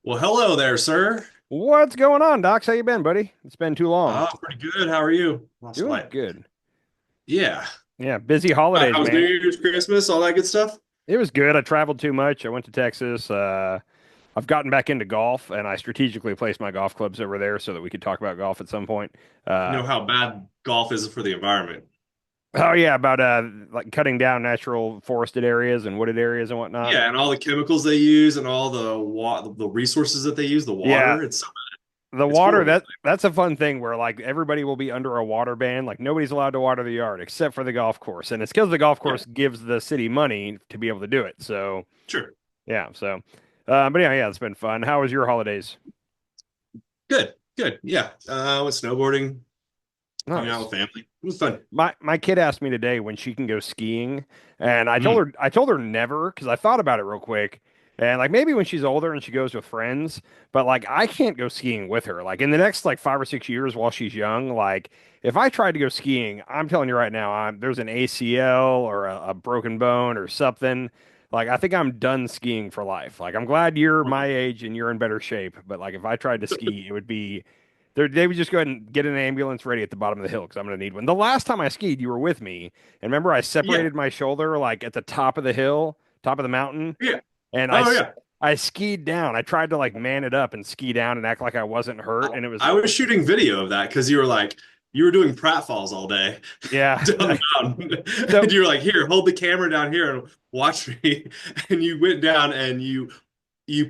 Well, hello there, sir. What's going on, Docs? How you been, buddy? It's been too long. Pretty good. How are you? Lost Doing light. good. Yeah. Yeah, busy holidays, How was New man. Year's, Christmas, all that good stuff? It was good. I traveled too much. I went to Texas. I've gotten back into golf, and I strategically placed my golf clubs over there so that we could talk about golf at some point. You Uh, know how bad golf is for the environment. oh yeah, about like cutting down natural forested areas and wooded areas and whatnot. Yeah, and all the chemicals they use and all the resources that they use, the Yeah, water, the it's water horrible. that's a fun thing where like everybody will be under a water ban. Like nobody's allowed to water the yard except for the golf course, and it's because the golf Yeah, course gives the city money to be able to do it. So. sure. Yeah, so but yeah, it's been fun. How was your holidays? Good, good. Yeah. Went snowboarding, hung out Nice. with family. It was fun. My kid asked me today when she can go skiing, and Mm. I told her never because I thought about it real quick. And like maybe when she's older and she goes with friends, but like I can't go skiing with her. Like in the next like 5 or 6 years while she's young, like if I tried to go skiing, I'm telling you right now, there's an ACL or a broken bone or something. Like I think I'm done skiing for life. Like I'm glad you're my age and you're in better shape, but like if I tried to ski, it would be they would just go ahead and get an ambulance ready at the bottom of the hill because I'm going to need one. The last time I skied, you were with me, and remember I Yeah, separated my shoulder like at the top of the hill, top of the mountain, yeah. and Oh yeah. I skied down. I tried to like man it up and ski down and act like I wasn't hurt, and it was I was shooting video of that because you were doing pratfalls all day yeah. down the mountain. So And you were like, here, hold the camera down here and watch me. And you went down and you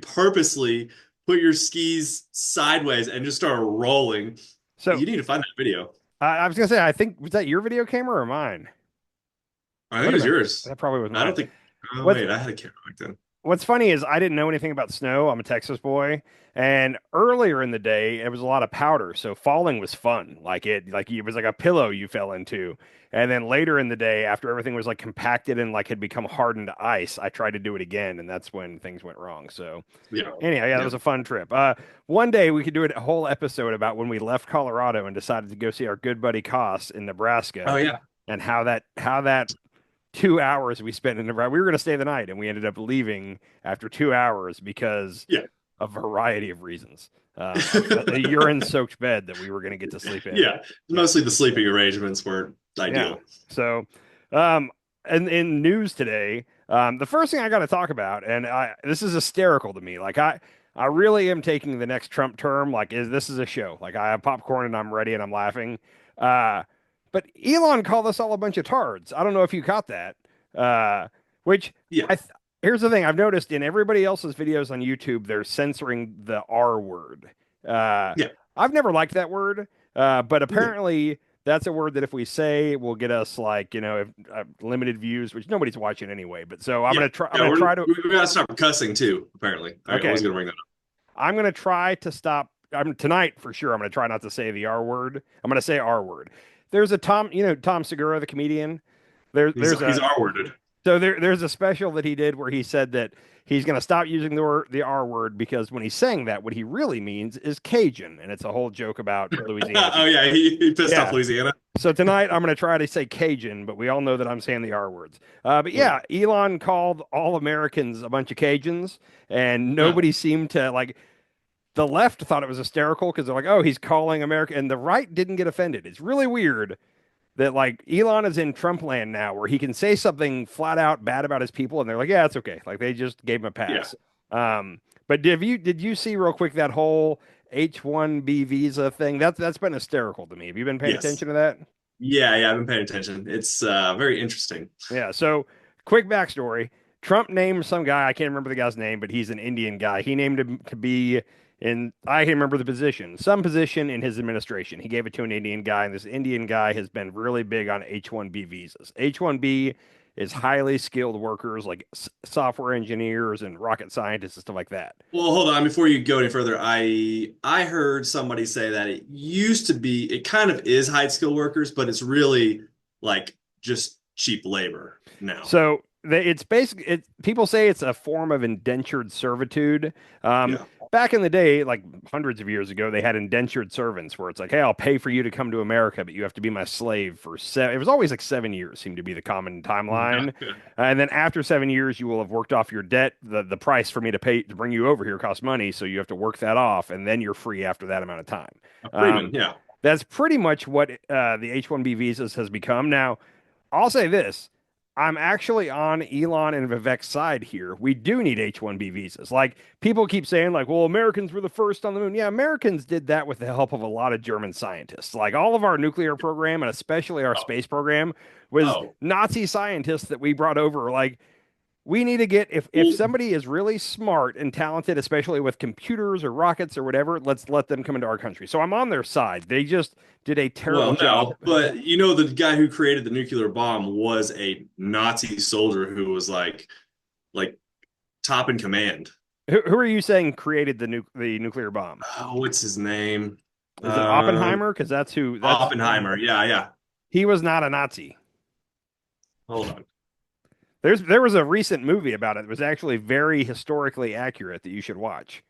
purposely put your skis sideways and just started rolling. so You need to find that video. I was gonna say I think was that your video camera or mine? I think Might it have was been yours. that probably was I mine. don't think, oh What's wait, I had a camera back then. What's funny is I didn't know anything about snow. I'm a Texas boy, and earlier in the day it was a lot of powder, so falling was fun. Like it was like a pillow you fell into. And then later in the day, after everything was like compacted and like had become hardened ice, I tried to do it again, and that's when things went wrong. So Yeah. anyhow, yeah, that Yeah. was a fun trip. One day we could do a whole episode about when we left Colorado and decided to go see our good buddy Koss in Oh Nebraska, yeah. and how that 2 hours we spent in Nebraska. We were going to stay the night, and we ended up leaving after 2 hours because Yeah. of a variety of reasons. A urine-soaked bed that we were going to get to sleep in. Yeah. Yeah, Mostly the sleeping arrangements weren't yeah. ideal. So, and in news today, the first thing I got to talk about, and this is hysterical to me. I really am taking the next Trump term. Like, this is a show? Like, I have popcorn and I'm ready and I'm laughing. Uh, but Elon called us all a bunch of tards. I don't know if you caught that. Which Yeah. I th Here's the thing I've noticed in everybody else's videos on YouTube, they're censoring the R word. Uh, Yeah. I've never liked that word, but apparently that's a word that if we say will get us like limited views, which nobody's watching anyway. But so I'm Yeah. gonna try. I'm Yeah, gonna try to. we gotta stop cussing too, apparently. I Okay, was gonna bring that I'm gonna try to stop. I'm tonight for sure. I'm gonna try not to say the R word. I'm gonna say R word. There's a Tom Segura, the comedian. There's He's a R-worded. there's a special that he did where he said that he's going to stop using the R word because when he's saying that, what he really means is Cajun, and it's a whole joke about Louisiana Oh people. yeah, he pissed off Yeah. Louisiana. So tonight I'm going to try to say Cajun, but we all know that I'm saying the R words. But Yeah. yeah, Elon called all Americans a bunch of Cajuns, and Uh, nobody seemed to like. The left thought it was hysterical because they're like, "Oh, he's calling America," and the right didn't get offended. It's really weird that like Elon is in Trump land now where he can say something flat out bad about his people and they're like, yeah, it's okay. Like they just gave him a yeah. pass. But did you see real quick that whole H-1B visa thing? That's been hysterical to me. Have you been paying Yes. attention to that? Yeah, yeah, I've been paying attention. It's very interesting. Yeah. So quick backstory. Trump named some guy, I can't remember the guy's name, but he's an Indian guy. He named him to be in, I can't remember the position, some position in his administration. He gave it to an Indian guy, and this Indian guy has been really big on H-1B visas. H-1B is highly skilled workers like software engineers and rocket scientists and stuff like that. Well, hold on, before you go any further, I heard somebody say that it used to be it kind of is high skill workers, but it's really like just cheap labor now. So it's basically people say it's a form of indentured servitude. Um, Yeah. Back in the day, like hundreds of years ago, they had indentured servants where it's like, hey, I'll pay for you to come to America, but you have to be my slave for seven. It was always like 7 years seemed to be the common Yeah. timeline. Yeah. And then after 7 years, you will have worked off your debt. The price for me to pay to bring you over here costs money, so you have to work that off, and then you're free after that amount of time. A freeman. Um, Yeah. that's pretty much what the H-1B visas has become now. I'll say this. I'm actually on Elon and Vivek's side here. We do need H-1B visas. Like people keep saying like, well, Americans were the first on the moon. Yeah, Americans did that with the help of a lot of German scientists. Like all of our nuclear program and especially our Oh. space program was Oh. Nazi scientists that we brought over. Like we need to get if Well, somebody is really smart and talented, especially with computers or rockets or whatever, let's let them come into our country. So I'm on their side. They just did a terrible well, job. no, but you know, the guy who created the nuclear bomb was a Nazi soldier who was like top in command. Who are you saying created the nuclear bomb? Oh, what's his name? Is it Um, Oppenheimer? Because that's who that's Oppenheimer. Yeah, yeah. he was not a Nazi. Hold on. There was a recent movie about it. It was actually very historically accurate that you should watch.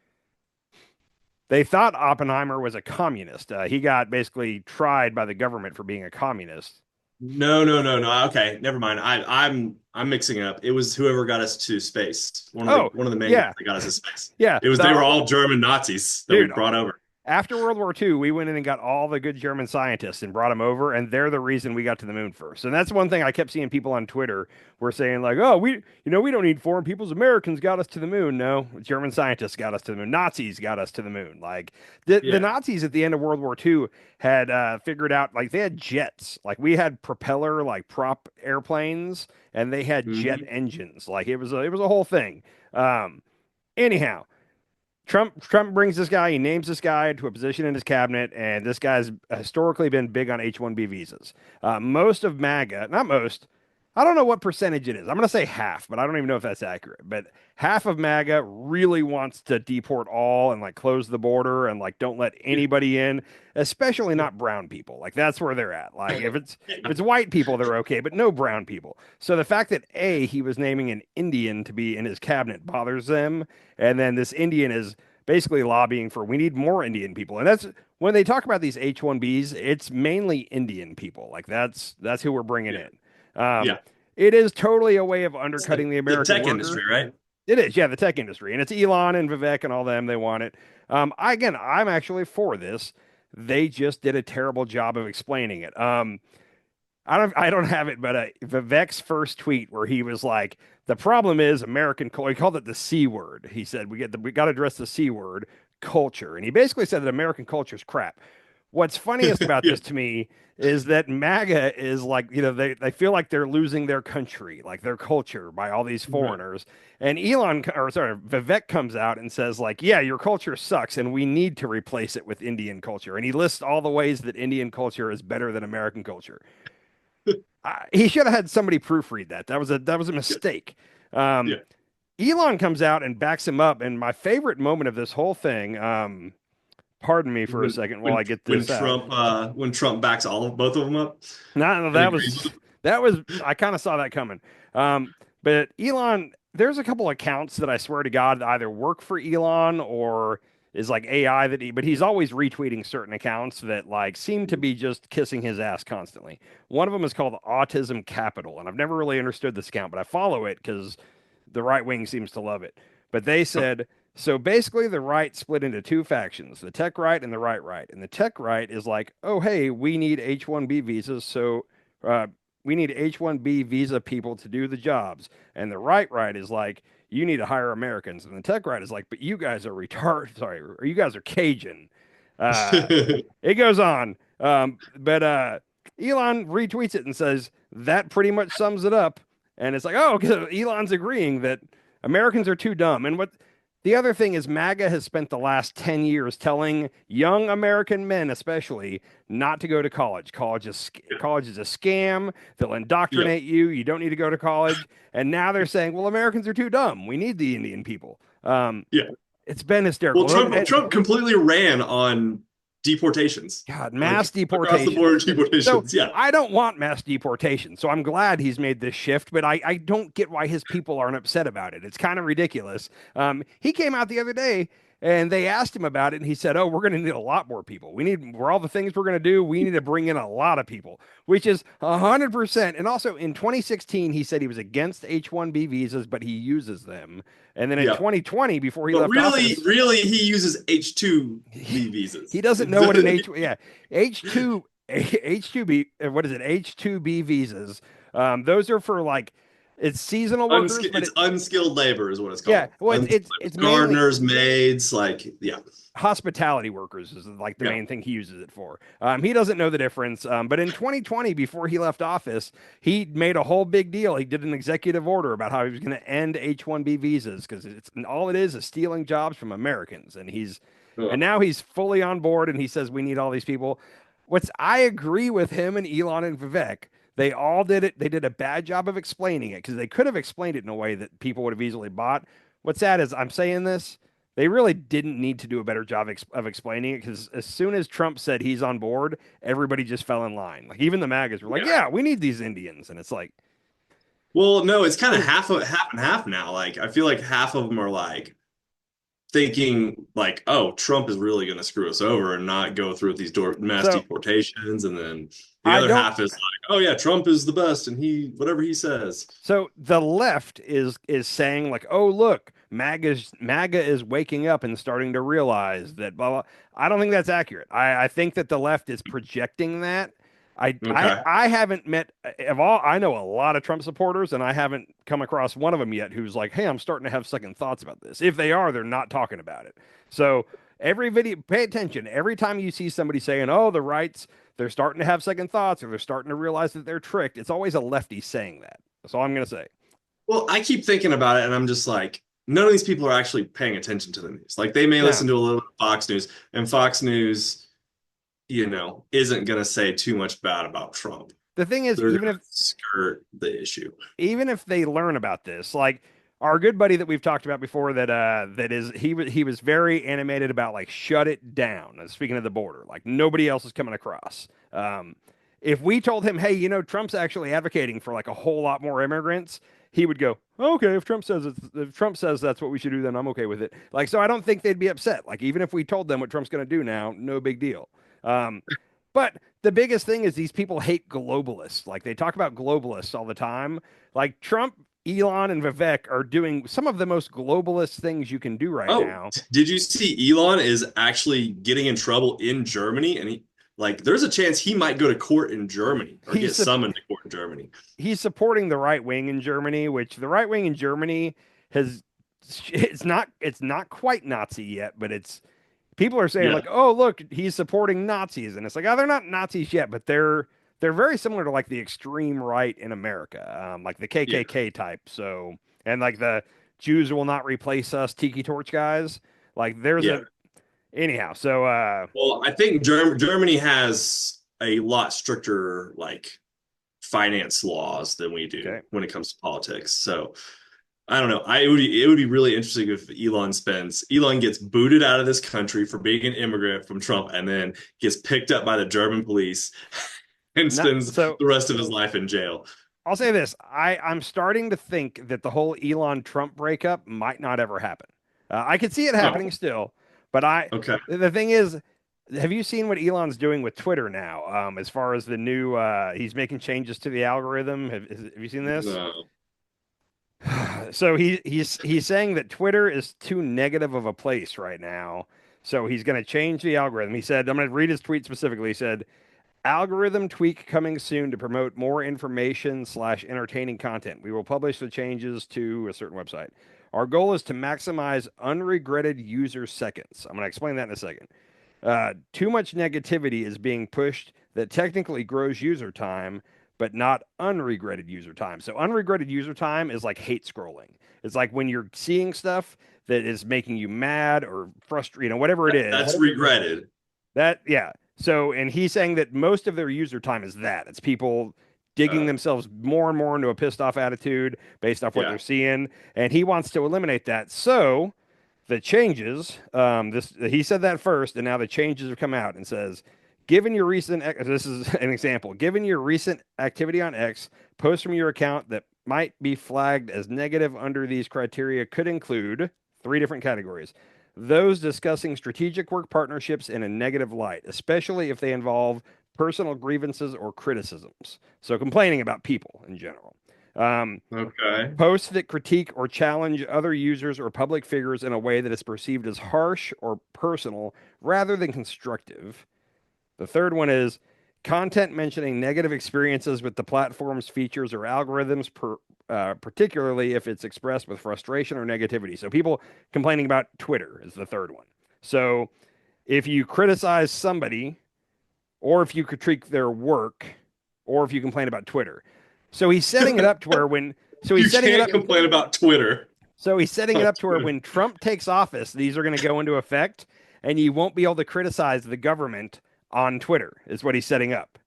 They thought Oppenheimer was a communist. He got basically tried by the government for being a communist. No, no, no, no. Okay, never mind. I'm mixing it up. It was whoever got us to space. Oh, One of the main guys yeah, that got us to space. yeah. It was they were all German Nazis that we Dude, brought over. after World War II, we went in and got all the good German scientists and brought them over, and they're the reason we got to the moon first. And that's one thing I kept seeing people on Twitter were saying, like, "Oh, we don't need foreign peoples. Americans got us to the moon." No, German scientists got us to the moon. Nazis got us to the moon. Like the Yeah. Nazis at the end of World War II had figured out, like, they had jets. Like we had propeller, like prop airplanes, and they had jet Hmm. engines. Like it was a whole thing. Um, Anyhow. Trump brings this guy, he names this guy to a position in his cabinet, and this guy's historically been big on H-1B visas. Most of MAGA, not most, I don't know what percentage it is. I'm going to say half, but I don't even know if that's accurate. But half of MAGA really wants to deport all and like close the border and like don't let Yeah. anybody in, especially not brown people. Like that's where they're at. Like if it's white people, they're okay, but no brown people. So the fact that he was naming an Indian to be in his cabinet bothers them, and then this Indian is basically lobbying for we need more Indian people. And that's when they talk about these H-1Bs, it's mainly Indian people. Like that's who we're bringing Yeah. in. Um, Yeah. it is totally a way of It's undercutting the the American tech worker. industry, right? It is, yeah, the tech industry, and it's Elon and Vivek and all them. They want it. I'm actually for this. They just did a terrible job of explaining it. I don't have it, but Vivek's first tweet where he was like, "The problem is American culture." He called it the C word. He said we got to address the C word, culture, and he basically said that American culture is crap. What's funniest about Yeah. this to me is that MAGA is like, they feel like they're losing their country, like their culture by all these Right. foreigners. And Vivek comes out and says, like, yeah, your culture sucks and we need to replace it with Indian culture. And he lists all the ways that Indian culture is better than American culture. He should have had somebody proofread that. That was a Yeah. mistake. Um, Yeah. Elon comes out and backs him up. And my favorite moment of this whole thing, pardon me for a When second while I get when this out. Trump backs both of them up No, and agrees with that was I kind of saw that coming. But Elon, there's a couple accounts that I swear to God either work for Elon or is like AI but he's always retweeting certain accounts that like seem to them. be just kissing his ass constantly. One of them is called Autism Capital, and I've never really understood this account, but I follow it because the right wing seems to love it. But they said so basically the right split into two factions, the tech right and the right. And the tech right is like, oh hey, we need H-1B visas, so uh, we need H-1B visa people to do the jobs. And the right is like, you need to hire Americans. And the tech right is like, but you guys are retarded. Sorry, or you guys are Cajun. Uh, it goes on. But Elon retweets it and says that pretty much sums it up. And it's like, oh, Elon's agreeing that Americans are too dumb. And what the other thing is, MAGA has spent the last 10 years telling young American men, especially, not to go to college. College is a scam. They'll Yeah. indoctrinate you. You don't need to go to college. And now they're saying, well, Americans are too dumb. We need the Indian people. Yeah. It's been Well, hysterical. Trump completely ran on deportations, God, like mass across the board deportations. So deportations. Yeah, I don't want mass deportation. So I'm glad he's made this shift, but I don't get why his people aren't upset about it. It's kind of ridiculous. He came out the other day and they asked him about it, and he said, "Oh, we're going to need a lot more people. For all the things we're going to do, we need to bring in a lot of people," which is 100%. And also in 2016, he said he was against H-1B visas, but he uses them. And then in yeah. 2020, before he But left really, office, really, he uses he, H-2B he visas. doesn't know what an H yeah H2 H2B what is it H2B visas. Those are for like it's seasonal workers, but It's unskilled labor is what it's yeah, called. well Unskilled labor. it's mainly Gardeners, maids, like yeah, hospitality workers is like the yeah. main thing he uses it for. He doesn't know the difference. But in 2020, before he left office, he made a whole big deal. He did an executive order about how he was going to end H-1B visas because it's all it is stealing jobs from Americans. And Ugh. now he's fully on board and he says we need all these people. I agree with him and Elon and Vivek. They all did it. They did a bad job of explaining it because they could have explained it in a way that people would have easily bought. What's sad is I'm saying this they really didn't need to do a better job of explaining it because as soon as Trump said he's on board, everybody just fell in line. Like even the MAGAs were like, Yeah. "Yeah, we need these Indians," and it's like, Well, no, it's kind of half and half now. Like I feel like half of them are like thinking like, oh, Trump is really going to screw us over and not go through with these mass so deportations, and then the I other don't. half is like, oh yeah, Trump is the best, and he whatever he says. So the left is saying like, "Oh look, MAGA is waking up and starting to realize that." Blah blah. I don't think that's accurate. I think that the left is projecting that. Okay. I haven't met of all I know a lot of Trump supporters, and I haven't come across one of them yet who's like, "Hey, I'm starting to have second thoughts about this." If they are, they're not talking about it. So every video, pay attention. Every time you see somebody saying, "Oh, the rights," they're starting to have second thoughts, or they're starting to realize that they're tricked. It's always a lefty saying that. That's all I'm gonna say. Well, I keep thinking about it, and I'm just like, none of these people are actually paying attention to the news. Like they may No, listen to a little bit of Fox News, and Fox News, isn't going to say too much bad about Trump. the thing is, They're going to skirt the issue. even if they learn about this, like our good buddy that we've talked about before, he was very animated about like shut it down. Speaking of the border, like nobody else is coming across. If we told him, hey, Trump's actually advocating for like a whole lot more immigrants, he would go, okay, if Trump says that's what we should do, then I'm okay with it. Like, so I don't think they'd be upset. Like, even if we told them what Trump's going to do now, no big deal. Um, but the biggest thing is these people hate globalists. Like, they talk about globalists all the time. Like, Trump, Elon, and Vivek are doing some of the most globalist things you can do right Oh, now. did you see Elon is actually getting in trouble in Germany? And there's a chance he might go to court in Germany or get He's summoned to court in Germany. he's supporting the right wing in Germany, which the right wing in Germany has it's not quite Nazi yet, but it's people are saying Yeah, like, oh look, he's supporting Nazis, and it's like, oh, they're not Nazis yet, but they're very similar to like the extreme right in America, like the yeah, KKK type. So and like the Jews will not replace us, Tiki Torch guys. Like there's yeah. a anyhow. So Well, I think Germany has a lot stricter finance laws than we do okay, when it comes to politics. So I don't know. It would be really interesting if Elon gets booted out of this country for being an immigrant from Trump, and then gets picked up by the German police and not spends so. the rest of his life in jail. I'll say this: I'm starting to think that the whole Elon Trump breakup might not ever happen. I could see it happening Oh, still, but okay. the thing is, have you seen what Elon's doing with Twitter now? As far as the new, he's making changes to the algorithm. Have you seen this? No. So he's saying that Twitter is too negative of a place right now. So he's going to change the algorithm. He said, I'm going to read his tweet specifically. He said, algorithm tweak coming soon to promote more information/entertaining content. We will publish the changes to a certain website. Our goal is to maximize unregretted user seconds. I'm going to explain that in a second. Too much negativity is being pushed that technically grows user time, but not unregretted user time. So unregretted user time is like hate scrolling. It's like when you're seeing stuff that is making you mad or frustrated, whatever it is. That's regretted. That yeah. So and he's saying that most of their user time is that. It's people digging Uh, themselves more and more into a pissed off attitude based off what yeah. they're seeing, and he wants to eliminate that. So The changes, this he said that first, and now the changes have come out and says, given your recent, this is an example, given your recent activity on X, posts from your account that might be flagged as negative under these criteria could include three different categories. Those discussing strategic work partnerships in a negative light, especially if they involve personal grievances or criticisms. So complaining about people in general. Okay. Posts that critique or challenge other users or public figures in a way that is perceived as harsh or personal rather than constructive. The third one is content mentioning negative experiences with the platform's features or algorithms, particularly if it's expressed with frustration or negativity. So people complaining about Twitter is the third one. So if you criticize somebody, or if you critique their work, or if you complain about Twitter. So he's setting it up to where when so You he's setting it can't up complain about Twitter. so he's setting it On up to where Twitter. when Trump takes office, these are going to go into effect, and you won't be able to criticize the government on Twitter, is what he's setting up.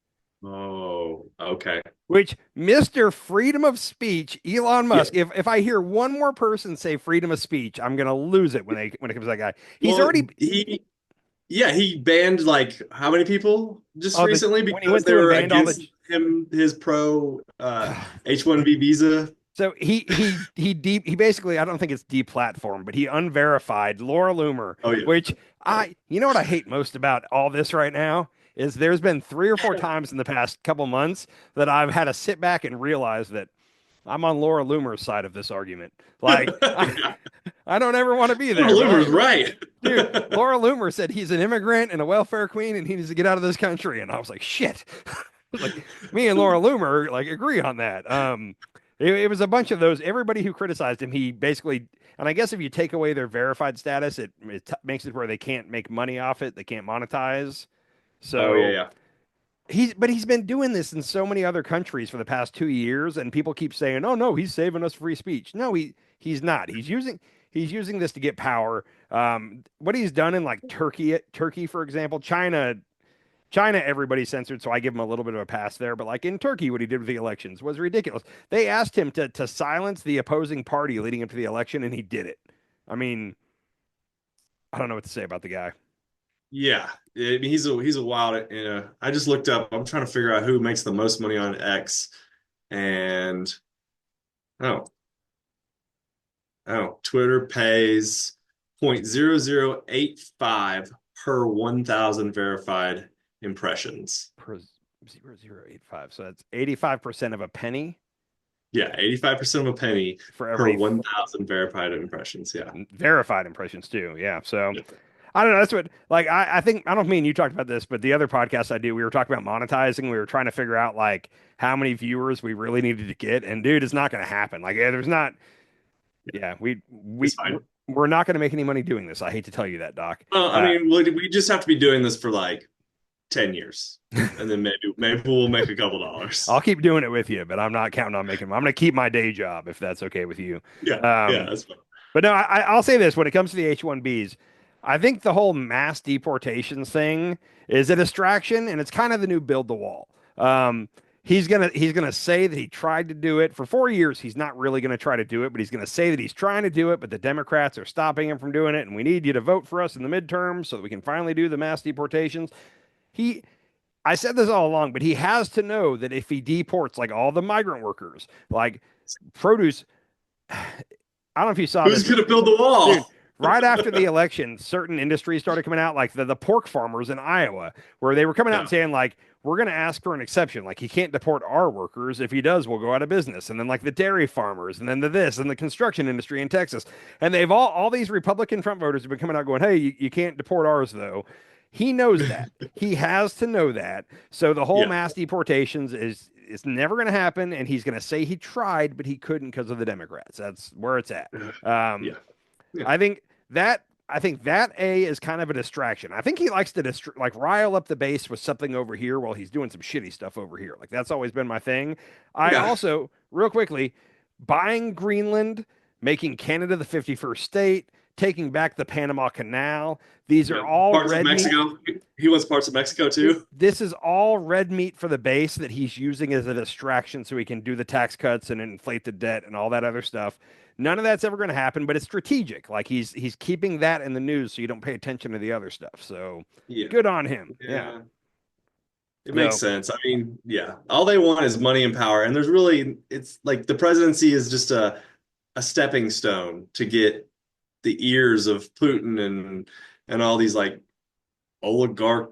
Oh, okay. Which Mr. Freedom of Speech, Elon Yeah. Musk, if I hear one more person say freedom of speech, I'm gonna lose it when it comes to that guy. He's Well, already he banned like how many people just the recently when he because went they through and were banned all against the him, his pro H-1B visa. so he basically I don't think it's deplatformed, but he unverified Laura Loomer, Oh yeah. which I you know what I hate most about all this right now is there's been three or four times in the past couple months that I've had to sit back and realize that I'm on Laura Loomer's side of this argument. Like Yeah. I don't ever want to be there, Loomer's but right. dude, Laura Loomer said he's an immigrant and a welfare queen and he needs to get out of this country. And I was like, shit. Like me and Laura Loomer like agree on that. It was a bunch of those. Everybody who criticized him, he basically, and I guess if you take away their verified status, it makes it where they can't make money off it. They can't monetize. Oh yeah, So yeah. he's been doing this in so many other countries for the past 2 years, and people keep saying, "Oh no, he's saving us free speech." No, he's not. He's using this to get power. What he's done in like Turkey, for example, China, everybody censored, so I give him a little bit of a pass there. But like in Turkey, what he did with the elections was ridiculous. They asked him to silence the opposing party leading up to the election, and he did it. I mean, I don't know what to say about the guy. Yeah. I mean, he's a wild. I just looked up. I'm trying to figure out who makes the most money on X, and oh, Twitter pays 0.0085 per 1,000 verified impressions. Per 0085, so that's 85% of a penny Yeah, 85% of a penny for per every 1,000 verified impressions. Yeah. verified impressions too. Yeah. So Yeah. I don't know. That's what like I think I don't mean you talked about this, but the other podcast I do, we were talking about monetizing. We were trying to figure out like how many viewers we really needed to get, and dude, it's not going to happen. Like there's not. Yeah, It's fine. we're not going to make any money doing this. I hate to tell you that, Doc. I mean, we just have to be doing this for like 10 years, and then maybe we'll make a couple dollars. I'll keep doing it with you, but I'm not counting on making. I'm going to keep my day job if that's okay with you. Yeah, yeah, Um, that's fine. but no, I'll say this: when it comes to the H-1Bs, I think the whole mass deportations thing is a distraction, and it's kind of the new build the wall. He's gonna say that he tried to do it for 4 years. He's not really gonna try to do it, but he's gonna say that he's trying to do it. But the Democrats are stopping him from doing it, and we need you to vote for us in the midterms so that we can finally do the mass deportations. He I said this all along, but he has to know that if he deports like all the migrant workers, like produce, I don't know if you saw Who's this, gonna build the dude. wall? Right after the election, certain industries started coming out, like the pork farmers in Iowa, where they were coming out and Yeah, saying, like, we're going to ask for an exception. Like, he can't deport our workers. If he does, we'll go out of business. And then, like, the dairy farmers, and then the this, and the construction industry in Texas. And they've all these Republican Trump voters have been coming out going, hey, you can't deport ours, though. He knows that. He has to know that. So the whole yeah, mass deportations is never going to happen. And he's going to say he tried, but he couldn't because of the Democrats. That's where it's at. Um, yeah, yeah. I think that that A is kind of a distraction. I think he likes to like rile up the base with something over here while he's doing some shitty stuff over here. Like that's always been my thing. I Yeah. also, real quickly, buying Greenland, making Canada the 51st state, taking back the Panama Canal. These Yeah. are all Parts of red meat. Mexico. He wants parts of Mexico too. This is all red meat for the base that he's using as a distraction so he can do the tax cuts and inflate the debt and all that other stuff. none of that's ever going to happen, but it's strategic. Like he's keeping that in the news so you don't pay attention to the other stuff. So Yeah. good on him. Yeah. Yeah. It makes No, sense. I mean, yeah, all they want is money and power. And there's really, it's like the presidency is just a stepping stone to get the ears of Putin and all these like oligarch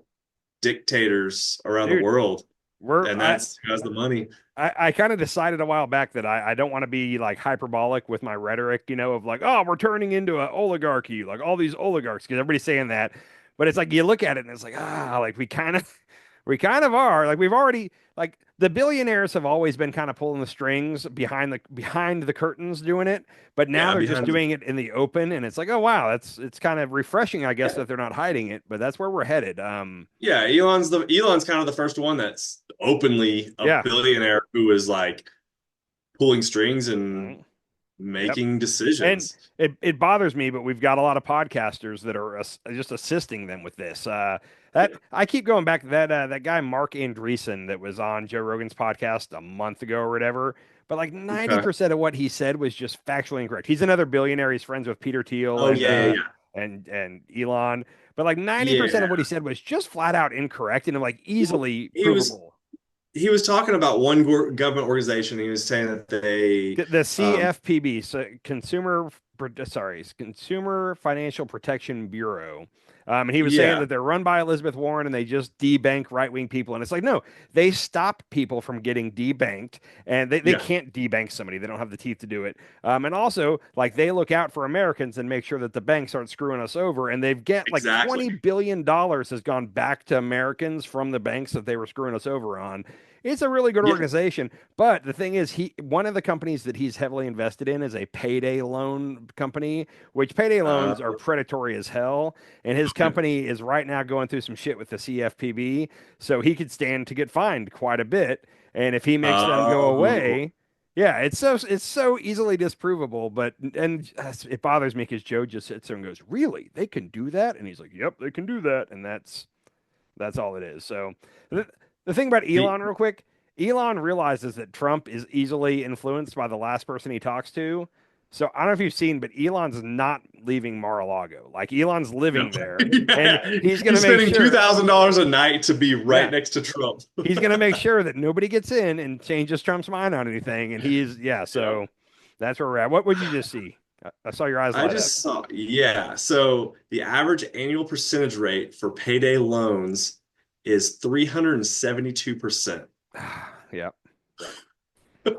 dictators around the dude, world. we're And that's who has the money. I kind of decided a while back that I don't want to be like hyperbolic with my rhetoric, of like, oh, we're turning into an oligarchy, like all these oligarchs, because everybody's saying that. But it's like you look at it and it's like, like we kind of are. Like we've already like the billionaires have always been kind of pulling the strings behind the curtains doing it, but now Yeah, they're just behind the doing it in the open, and it's like, oh wow, it's kind of refreshing, I guess, that they're not hiding it, but that's where we're headed. Yeah, Elon's kind of the first one that's openly a Yeah. billionaire who is like pulling strings and Mhm. Yep. making And decisions. it bothers me, but we've got a lot of podcasters that are just assisting them with this. That Yeah. I keep going back to that guy Mark Andreessen that was on Joe Rogan's podcast a month ago or whatever. But like Okay. 90% of what he said was just factually incorrect. He's another billionaire. He's friends with Peter Thiel Oh and yeah, yeah, and Elon. But like 90% yeah. of what he said was just flat out incorrect and like Well, easily he was provable. he was talking about one government organization. He was saying that they The um CFPB, so Consumer Financial Protection Bureau. And he was saying yeah, that they're run by Elizabeth Warren and they just debank right-wing people. And it's like, no, they stop people from getting debanked, and they yeah, can't debank somebody. They don't have the teeth to do it. And also, like, they look out for Americans and make sure that the banks aren't screwing us over. And they've get like exactly. $20 billion has gone back to Americans from the banks that they were screwing us over on. It's a really good Yeah. organization. But the thing is, one of the companies that he's heavily invested in is a payday loan company, which payday loans are predatory as hell. And his Okay. company is right now going through some shit with the CFPB, so he could stand to get fined quite a bit. And if he makes them go Oh, away, yeah, it's so easily disprovable. But and it bothers me because Joe just sits there and goes, "Really? They can do that?" And he's like, "Yep, they can do that," and that's all it is. So the thing about the Elon, real quick, Elon realizes that Trump is easily influenced by the last person he talks to. So I don't know if you've seen, but Elon's not leaving Mar-a-Lago. Like Elon's no. living there, and Yeah. he's gonna He's make spending sure. $2,000 a night to be right Yeah, next to Trump. he's gonna make sure that nobody gets in and changes Trump's mind on anything. And he's yeah. Yeah. So that's where we're at. What would you just see? I saw your eyes I light up. just saw, yeah. So the average annual percentage rate for payday loans is 372%. Yeah.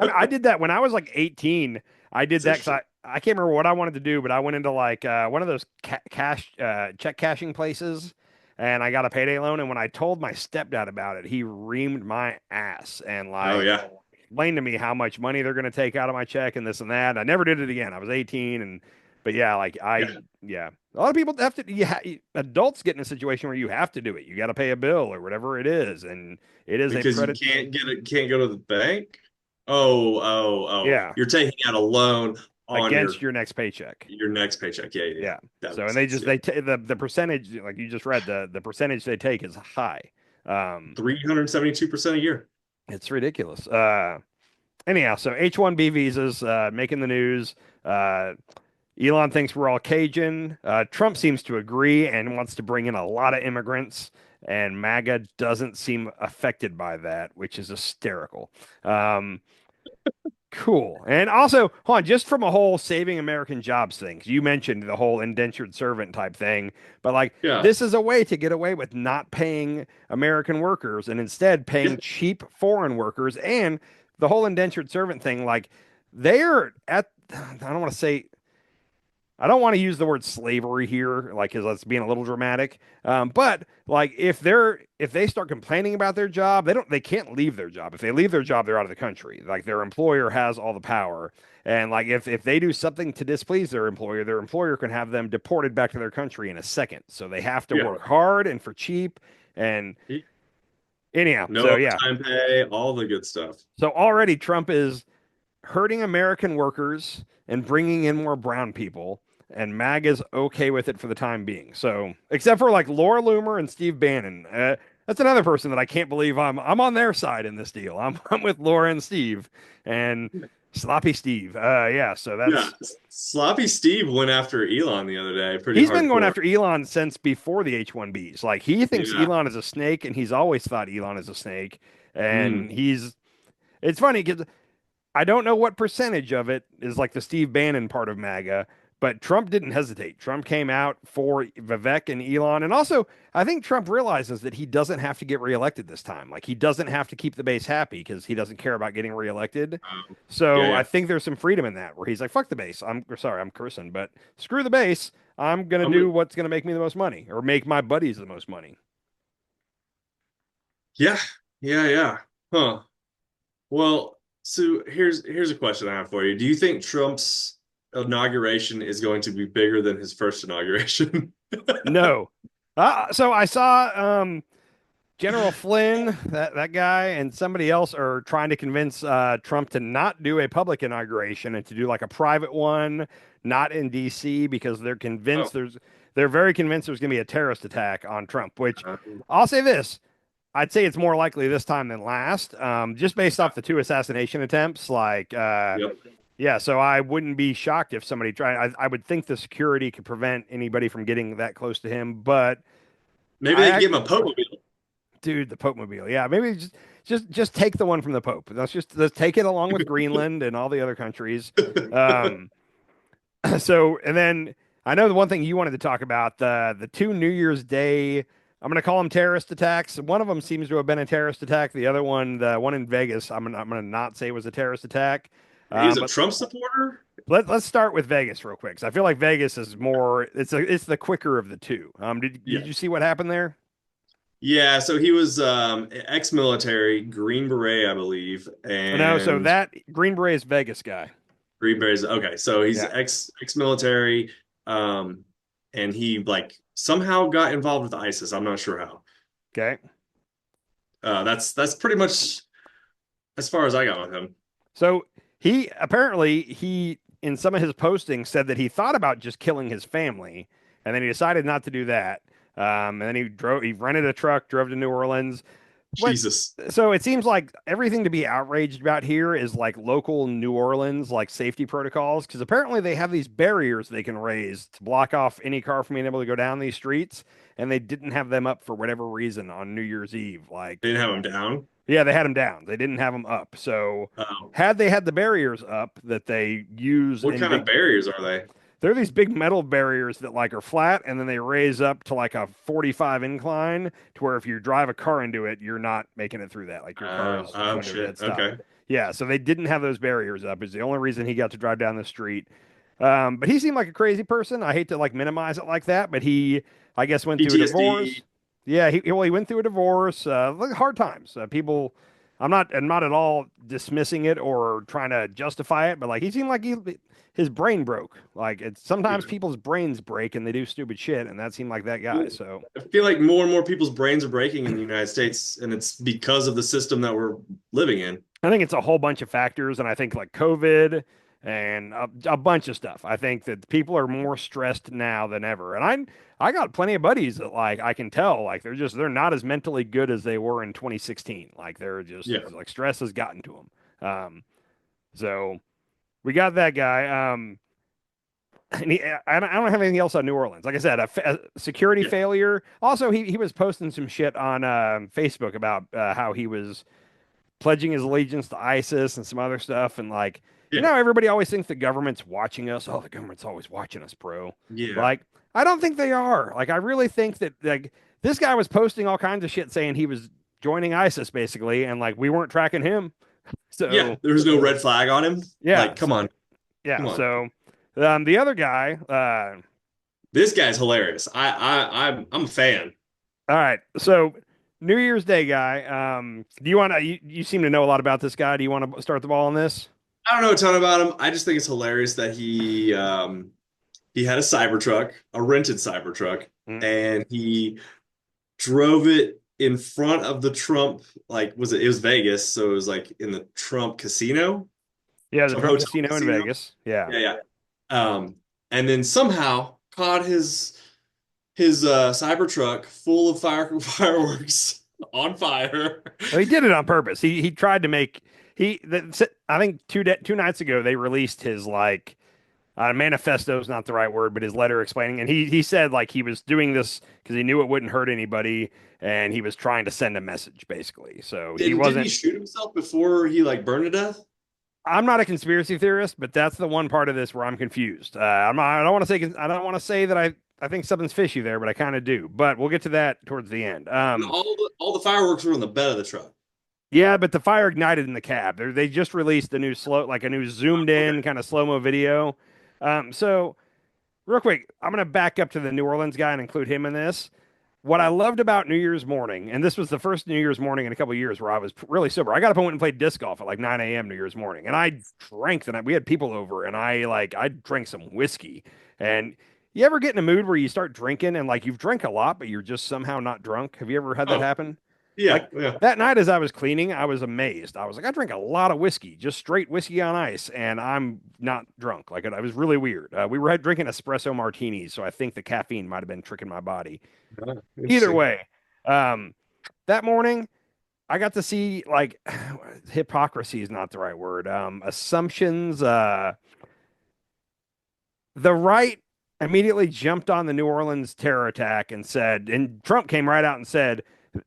I did that when I was like 18. I did It's a that because shit. I can't remember what I wanted to do, but I went into like one of those cash check cashing places, and I got a payday loan. And when I told my stepdad about it, he reamed my ass and Oh like yeah. explained to me how much money they're going to take out of my check and this and that. I never did it again. I was 18, and but yeah, like Yeah. yeah, a lot of people have to. Yeah, adults get in a situation where you have to do it. You got to pay a bill or whatever it is, and it is a Because you predator. can't go to the bank. Oh. Yeah, You're taking out a loan on against your next paycheck. your next paycheck. Yeah. Yeah. That So makes and they sense. just Yeah. the percentage like you just read the percentage they take is high. Um 372% a year. it's ridiculous. Anyhow, so H-1B visas making the news. Elon thinks we're all Cajun. Trump seems to agree and wants to bring in a lot of immigrants, and MAGA doesn't seem affected by that, which is hysterical. Um, Cool. And also, hold on, just from a whole saving American jobs thing, 'cause you mentioned the whole indentured servant type thing, but like Yeah. this is a way to get away with not paying American workers and instead Yeah. paying cheap foreign workers. And the whole indentured servant thing, like they're at, I don't want to say, I don't want to use the word slavery here, like, because that's being a little dramatic. But like, if they start complaining about their job, they can't leave their job. If they leave their job, they're out of the country. Like their employer has all the power, and like if they do something to displease their employer can have them deported back to their country in a second. So they have to Yeah. work hard and for cheap. And anyhow, No so yeah, overtime pay, all the good stuff. so already Trump is hurting American workers and bringing in more brown people. And MAGA's okay with it for the time being. So, except for like Laura Loomer and Steve Bannon, that's another person that I can't believe I'm on their side in this deal. I'm with Laura and Steve, and Sloppy Steve. Yeah, so Yeah, that's Sloppy Steve went after Elon the other day, pretty he's been going hardcore. after Elon since before the H-1Bs. Like he thinks Yeah. Elon is a snake, and he's always thought Elon is a snake. Mm. And it's funny because I don't know what percentage of it is like the Steve Bannon part of MAGA, but Trump didn't hesitate. Trump came out for Vivek and Elon. And also, I think Trump realizes that he doesn't have to get reelected this time. Like, he doesn't have to keep the base happy because he doesn't care about getting reelected. Yeah, So I yeah. think there's some freedom in that where he's like, fuck the base. I'm sorry, I'm cursing, but screw the base. I'm going to I'm do gonna, what's going to make me the most money or make my buddies the most money. yeah, yeah, yeah. Huh. Well, so here's a question I have for you. Do you think Trump's inauguration is going to be bigger than his first inauguration? No. So I saw General Flynn, that guy, and somebody else are trying to convince Trump to not do a public inauguration and to do like a private one, not in D.C. because Oh, they're very convinced there's going to be a terrorist attack on Trump. Which uh, I'll say this, I'd say it's more likely this time than last, just based yeah. off the two assassination attempts. Yep. Yeah, so I wouldn't be shocked if somebody tried. I would think the security could prevent anybody from getting that close to him, but. Maybe they could I give him a Pope Dude, the Pope mobile. Yeah, maybe just take the one from the Pope. Let's take it along with Greenland and all the other countries. mobile. Um, so and then I know the one thing you wanted to talk about the two New Year's Day. I'm going to call them terrorist attacks. One of them seems to have been a terrorist attack. The other one, the one in Vegas, I'm gonna not say was a terrorist attack. He was a But Trump supporter? let's start with Vegas real quick. 'Cause I feel like Vegas is more. It's the quicker of the two. Did Yeah. you see what happened there? Yeah, so he was ex-military, Green Beret, I believe, No, so and that Green Beret is Vegas guy. Green Berets. Okay, so he's Yeah. ex-military, and he like somehow got involved with ISIS. I'm not sure how. Okay. That's pretty much as far as I got with him. So he apparently he in some of his postings said that he thought about just killing his family, and then he decided not to do that. And then he rented a truck, drove to New Orleans. What? Jesus. So it seems like everything to be outraged about here is like local New Orleans like safety protocols because apparently they have these barriers they can raise to block off any car from being able to go down these streets, and they didn't have them up for whatever reason on New Year's Eve. Like They didn't have him down. yeah, they had them down. They didn't have them up. So Oh, had they had the barriers up that they use what in kind of big, barriers are they? they're these big metal barriers that like are flat and then they raise up to like a 45 incline to where if you drive a car into it, you're not making it through that. Like your car is Oh going to a shit. dead stop. Okay. Yeah, so they didn't have those barriers up. Is the only reason he got to drive down the street. But he seemed like a crazy person. I hate to like minimize it like that, but he, I guess, went through a divorce. PTSD. Yeah, he went through a divorce. Like hard times. People, I'm not at all dismissing it or trying to justify it, but like he seemed like his brain broke. Like it's sometimes Yeah. people's brains break and they do stupid shit, and that seemed like that guy. So I feel like more and more people's brains are breaking in the United States, and it's because of the system that we're living in. I think it's a whole bunch of factors, and I think like COVID and a bunch of stuff. I think that people are more stressed now than ever, and I got plenty of buddies that like I can tell like they're not as mentally good as they were in 2016. Like they're just Yeah. like stress has gotten to them. So we got that guy. And I don't have anything else on New Orleans. Like I said, a security Yeah. failure. Also, he was posting some shit on Facebook about how he was pledging his allegiance to ISIS and some other stuff. And like, Yeah. everybody always thinks the government's watching us. Oh, the government's always watching us, bro. Yeah. Like, I don't think they are. Like, I really think that like this guy was posting all kinds of shit saying he was joining ISIS basically, and like we weren't tracking him. Yeah. So There was no red flag on him. yeah, Like, come on. yeah. Come on. So the other guy, This guy's hilarious. I'm a fan. all right. So New Year's Day guy. Do you want to? You seem to know a lot about this guy. Do you want to start the ball on this? I don't know a ton about him. I just think it's hilarious that he had a Cybertruck, a rented Cybertruck, Mm. and he drove it in front of the Trump, like it was Vegas, so it was like in the Trump casino, Yeah, the Trump Trump hotel Casino in casino. Vegas. Yeah. Yeah, yeah. And then somehow caught his Cybertruck full of fireworks on fire. Well, he did it on purpose. He tried to make I think two nights ago they released his like manifesto is not the right word, but his letter explaining, and he said like he was doing this because he knew it wouldn't hurt anybody, and he was trying to send a message basically. So he Didn't he wasn't. shoot himself before he like burned to death? I'm not a conspiracy theorist, but that's the one part of this where I'm confused. I don't want to say I don't want to say that I think something's fishy there, but I kind of do. But we'll get to that towards the end. And all the fireworks were in the bed of the truck. Yeah, but the fire ignited in the cab. They just released a new like a new zoomed Okay. in kind of slow mo video. So real quick, I'm going to back up to the New Orleans guy and include him in this. What I loved about New Year's morning, and this was the first New Year's morning in a couple of years where I was really sober. I got up and went and played disc golf at like 9 a.m. New Year's morning, and I drank the night. We had people over, and I drank some whiskey. And you ever get in a mood where you start drinking and like you've drank a lot, but you're just somehow not drunk? Have you ever had that Oh, happen? yeah, Like yeah. that night as I was cleaning, I was amazed. I was like, I drink a lot of whiskey, just straight whiskey on ice, and I'm not drunk. Like it was really weird. We were drinking espresso martinis, so I think the caffeine might have been tricking my body. Either Interesting. way, um, that morning I got to see like hypocrisy is not the right word. Assumptions. The right immediately jumped on the New Orleans terror attack and said, and Trump came right out and said,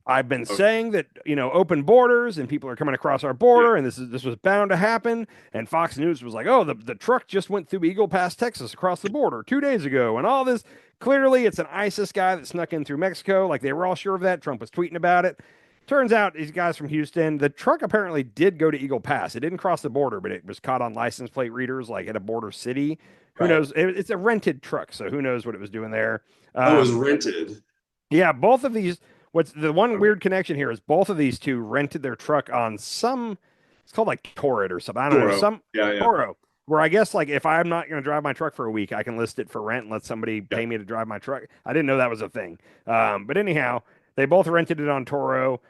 I've been Okay. saying that, open borders and people are coming across our Yeah. border and this was bound to happen. And Fox News was like, oh, the truck just went through Eagle Pass, Texas across the border 2 days ago. And all this clearly it's an ISIS guy that snuck in through Mexico. Like they were all sure of that. Trump was tweeting about it. Turns out these guys from Houston, the truck apparently did go to Eagle Pass. It didn't cross the border, but it was caught on license plate readers like at a border city. Who Right. knows? It's a rented truck, so who knows what it was doing there. Oh, it was Um, rented. yeah, both of these. What's the one Okay. weird connection here is both of these two rented their truck on some. It's called like Torrid or something. I don't know Toro. some Yeah, yeah, Toro. Where I guess like if I'm not going to drive my truck for a week, I can list it for rent and let somebody yeah. pay me to drive my truck. I didn't know that was a thing. But anyhow, they both rented it on Toro.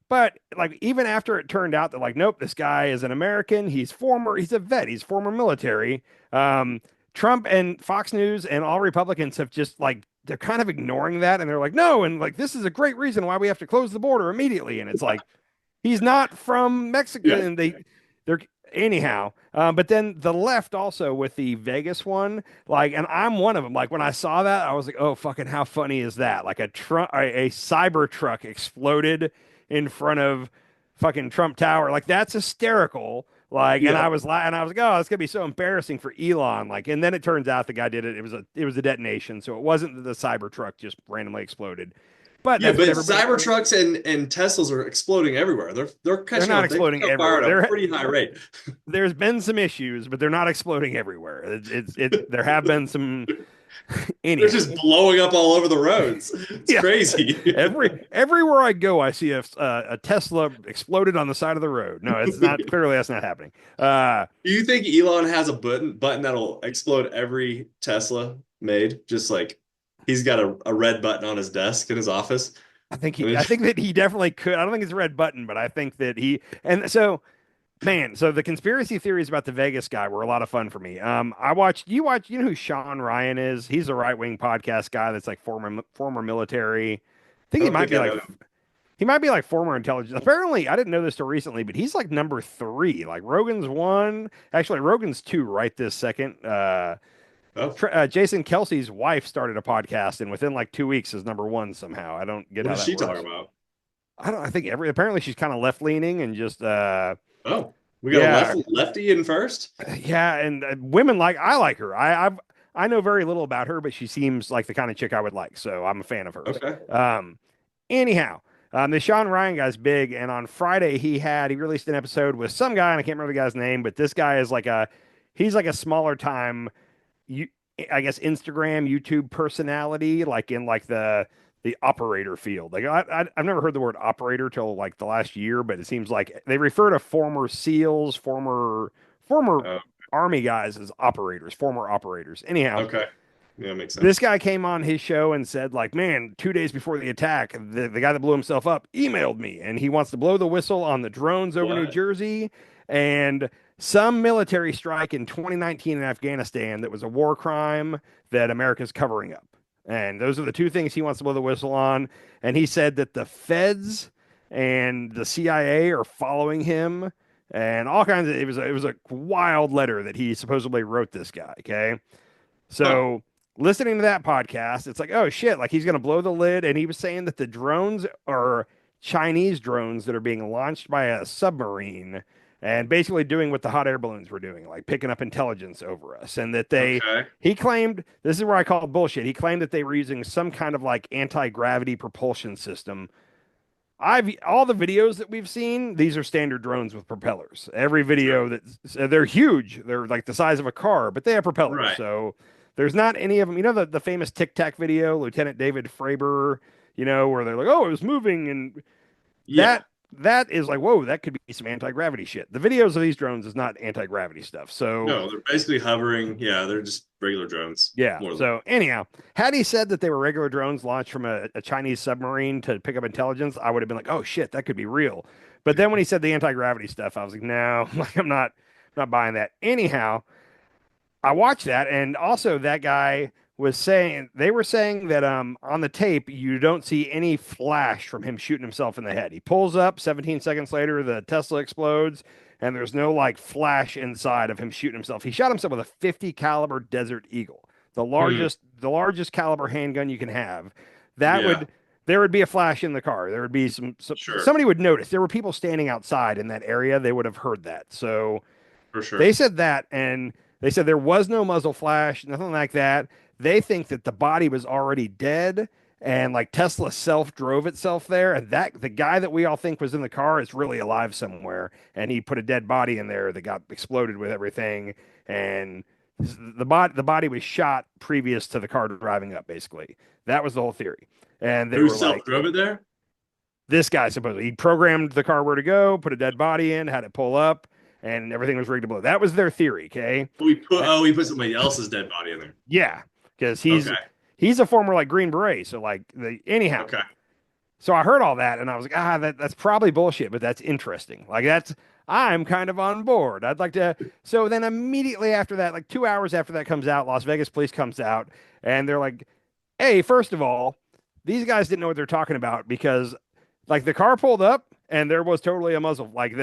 But like even after it turned out that like nope, this guy is an American. He's a vet. He's former military. Trump and Fox News and all Republicans have just like they're kind of ignoring that and they're like no and like this is a great reason why we have to close the border immediately and it's like he's not from Mexico Yeah. and they're anyhow but then the left also with the Vegas one like and I'm one of them like when I saw that I was like oh fucking how funny is that like a cyber truck exploded in front of fucking Trump Tower like that's hysterical like and Yeah. I was like oh it's gonna be so embarrassing for Elon like and then it turns out the guy did it it was a detonation so it wasn't that the cyber truck just randomly exploded but Yeah, that's what but everybody Cybertrucks and Teslas are exploding everywhere. They're they're catching not on. They exploding catch on fire everywhere. at a pretty high rate. There's been some issues, but they're not exploding everywhere. There have been some They're anyhow. just blowing up all over the roads. It's Yeah, crazy. everywhere I go, I see a Tesla exploded on the side of the road. No, it's not. Clearly, that's not happening. Do you think Elon has a button that'll explode every Tesla made? Just like he's got a red button on his desk in his office. I mean, I think that he definitely could. I don't think it's a red button, but I think that and so man, so the conspiracy theories about the Vegas guy were a lot of fun for me. You know who Sean Ryan is? He's a right-wing podcast guy that's like former military. I I think don't think I know. he might be like former intelligence. Apparently, I didn't know this till recently, but he's like number three. Like Rogan's one. Actually, Rogan's two right this second. Oh, Jason Kelsey's wife started a podcast, and within like 2 weeks is number one somehow. I don't get what how does that she talk works. about? I don't. I think apparently she's kind of left leaning and just Oh, we got a yeah lefty in first. yeah. And women like I like her. I know very little about her, but she seems like the kind of chick I would like. So I'm a fan of hers. Okay. Um, anyhow. The Sean Ryan guy's big, and on Friday he released an episode with some guy, and I can't remember the guy's name, but this guy is he's like a smaller time you I guess Instagram, YouTube personality, like in like the operator field. Like I've never heard the word operator till like the last year, but it seems like they refer to former SEALs, former Oh, Army guys as operators, former operators. Anyhow, okay. Yeah, makes this sense. guy came on his show and said, like, man, 2 days before the attack, the guy that blew himself up emailed me and he wants to blow the whistle on the drones over New What? Jersey and some military strike in 2019 in Afghanistan that was a war crime that America's covering up. And those are the two things he wants to blow the whistle on. And he said that the feds and the CIA are following him and all kinds of it was a wild letter that he supposedly wrote this guy. Okay. Huh. So listening to that podcast, it's like, oh shit, like he's gonna blow the lid. And he was saying that the drones are Chinese drones that are being launched by a submarine and basically doing what the hot air balloons were doing, like picking up intelligence over us. And that Okay. he claimed, this is where I call it bullshit. He claimed that they were using some kind of like anti-gravity propulsion system. I've all the videos that we've seen, these are standard drones with propellers. Every Sure. video that they're huge, they're like the size of a car, but they have propellers. Right. So there's not any of them. You know the famous Tic Tac video, Lieutenant David Fravor, where they're like, "Oh, it was moving," and Yeah. that that is like, "Whoa, that could be some anti-gravity shit." The videos of these drones is not anti-gravity stuff. So No, they're basically hovering. Yeah, they're just regular drones, yeah. more or less. So anyhow, had he said that they were regular drones launched from a Chinese submarine to pick up intelligence, I would have been like, oh shit, that could be real. But then when he said the anti-gravity stuff, I was like, no, like I'm not buying that. Anyhow, I watched that, and also that guy was saying they were saying that on the tape you don't see any flash from him shooting himself in the head. He pulls up, 17 seconds later the Tesla explodes, and there's no like flash inside of him shooting himself. He shot himself with a 50 caliber Desert Eagle, the Hmm. largest caliber handgun you can have. That Yeah, would There would be a flash in the car. There would be sure. somebody would notice. There were people standing outside in that area. They would have heard that. So For they sure. said that, and they said there was no muzzle flash, nothing like that. They think that the body was already dead, and like Tesla self drove itself there, and that the guy that we all think was in the car is really alive somewhere, and he put a dead body in there that got exploded with everything, and the body was shot previous to the car driving up. Basically, that was the whole theory, and they Who were like, self-drove it there? this guy supposedly he programmed the car where to go, put a dead body in, had it pull up, and everything was rigged to blow. That was their theory. Okay. Uh, We put somebody else's dead body in there. yeah, because he's Okay. he's a former like Green Beret. So like anyhow. Okay. So I heard all that and I was like, that's probably bullshit, but that's interesting. Like I'm kind of on board. I'd like to. So then immediately after that, like 2 hours after that comes out, Las Vegas police comes out and they're like, hey, first of all, these guys didn't know what they're talking about because like the car pulled up and there was totally a muzzle. Like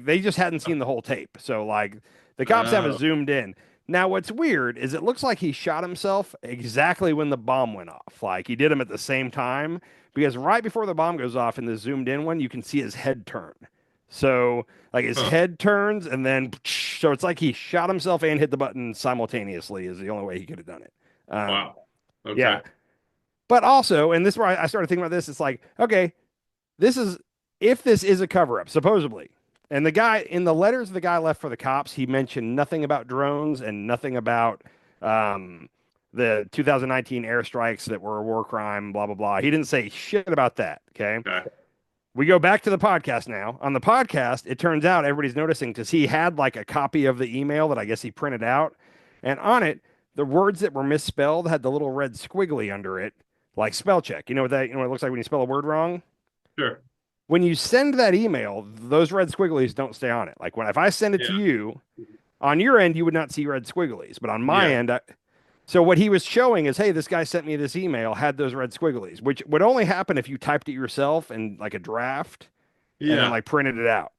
they just hadn't seen the whole tape. So like the cops have it Oh, zoomed in. Now what's weird is it looks like he shot himself exactly when the bomb went off. Like he did them at the same time because right before the bomb goes off in the zoomed in one, you can see his head turn. So like his huh. head turns and then so it's like he shot himself and hit the button simultaneously is the only way he could have done it. Um, Wow. Okay. yeah. But also, and this is where I started thinking about this, it's like, okay, this is if this is a cover up, supposedly. And the guy in the letters the guy left for the cops, he mentioned nothing about drones and nothing about um, the 2019 airstrikes that were a war crime, blah, blah, blah. He didn't say shit about that. Okay. Okay. We go back to the podcast now. On the podcast, it turns out everybody's noticing because he had like a copy of the email that I guess he printed out. And on it, the words that were misspelled had the little red squiggly under it, like spell check. You know what it looks like when you spell a word wrong? Sure. When you send that email, those red squigglies don't stay on it. Like if I send it Yeah. to you, on your end, you would not see red squigglies, but on my Yeah. end, so what he was showing is, hey, this guy sent me this email, had those red squigglies, which would only happen if you typed it yourself in like a draft and then Yeah. like printed it out.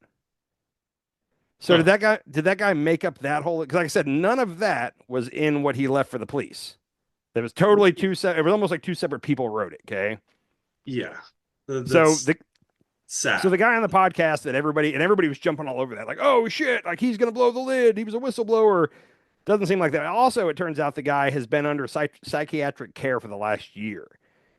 So Huh. did that guy make up that whole? Because like I said, none of that was in what he left for the police. There was totally it was almost like two separate people wrote it. Okay, Yeah. so That's the so sad. the guy on the podcast that everybody was jumping all over that, like, oh shit, like he's gonna blow the lid. He was a whistleblower. Doesn't seem like that. Also, it turns out the guy has been under psychiatric care for the last year.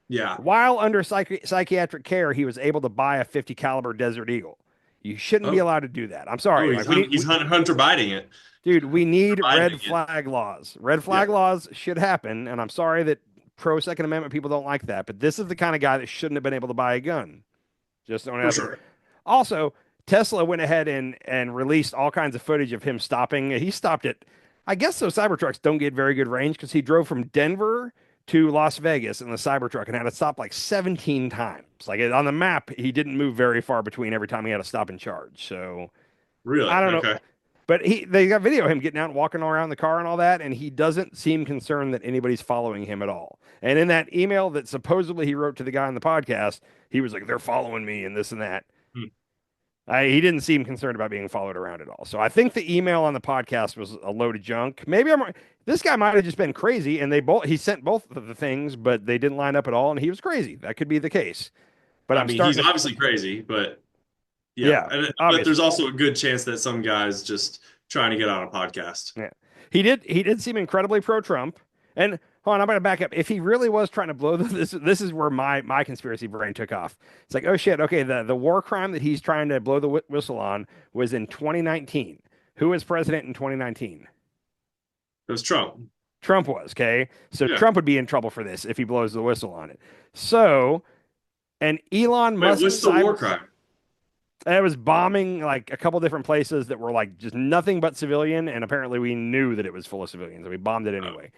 Yeah. While under psychiatric care, he was able to buy a 50 caliber Desert Eagle. You shouldn't be Oh. allowed to do that. I'm Oh, sorry. Like he's Hunter Biding it. dude, we need Biding red it. flag laws. Red Yeah. flag laws should happen, and I'm sorry that pro Second Amendment people don't like that, but this is the kind of guy that shouldn't have been able to buy a gun. Just throwing it For out there. sure. Also, Tesla went ahead and released all kinds of footage of him stopping. He stopped at, I guess those Cybertrucks don't get very good range because he drove from Denver to Las Vegas in the Cybertruck and had to stop like 17 times. Like on the map, he didn't move very far between every time he had to stop and charge. So Really? I don't know. Okay. But they got video of him getting out and walking around the car and all that, and he doesn't seem concerned that anybody's following him at all. And in that email that supposedly he wrote to the guy on the podcast, he was like, "They're following me and this and that." Hmm. He didn't seem concerned about being followed around at all. So I think the email on the podcast was a load of junk. Maybe I'm this guy might have just been crazy and he sent both of the things, but they didn't line up at all and he was crazy. That could be the case. But I I'm mean, he's starting to obviously crazy, but yeah, yeah, but there's obviously. also a good chance that some guy's just trying to get on a podcast. Yeah. He did seem incredibly pro-Trump. And hold on, I'm gonna back up. If he really was trying to blow this is where my conspiracy brain took off. It's like, oh shit, okay, the war crime that he's trying to blow the whistle on was in 2019. Who was president in 2019? It was Trump. Trump was, okay? So Yeah. Trump would be in trouble for this if he blows the whistle on it. So, and Elon Wait, Musk what's the war cyber crime? it was bombing like a couple different places that were like just nothing but civilian, and apparently we knew that it was full of civilians, and we bombed it Oh, anyway.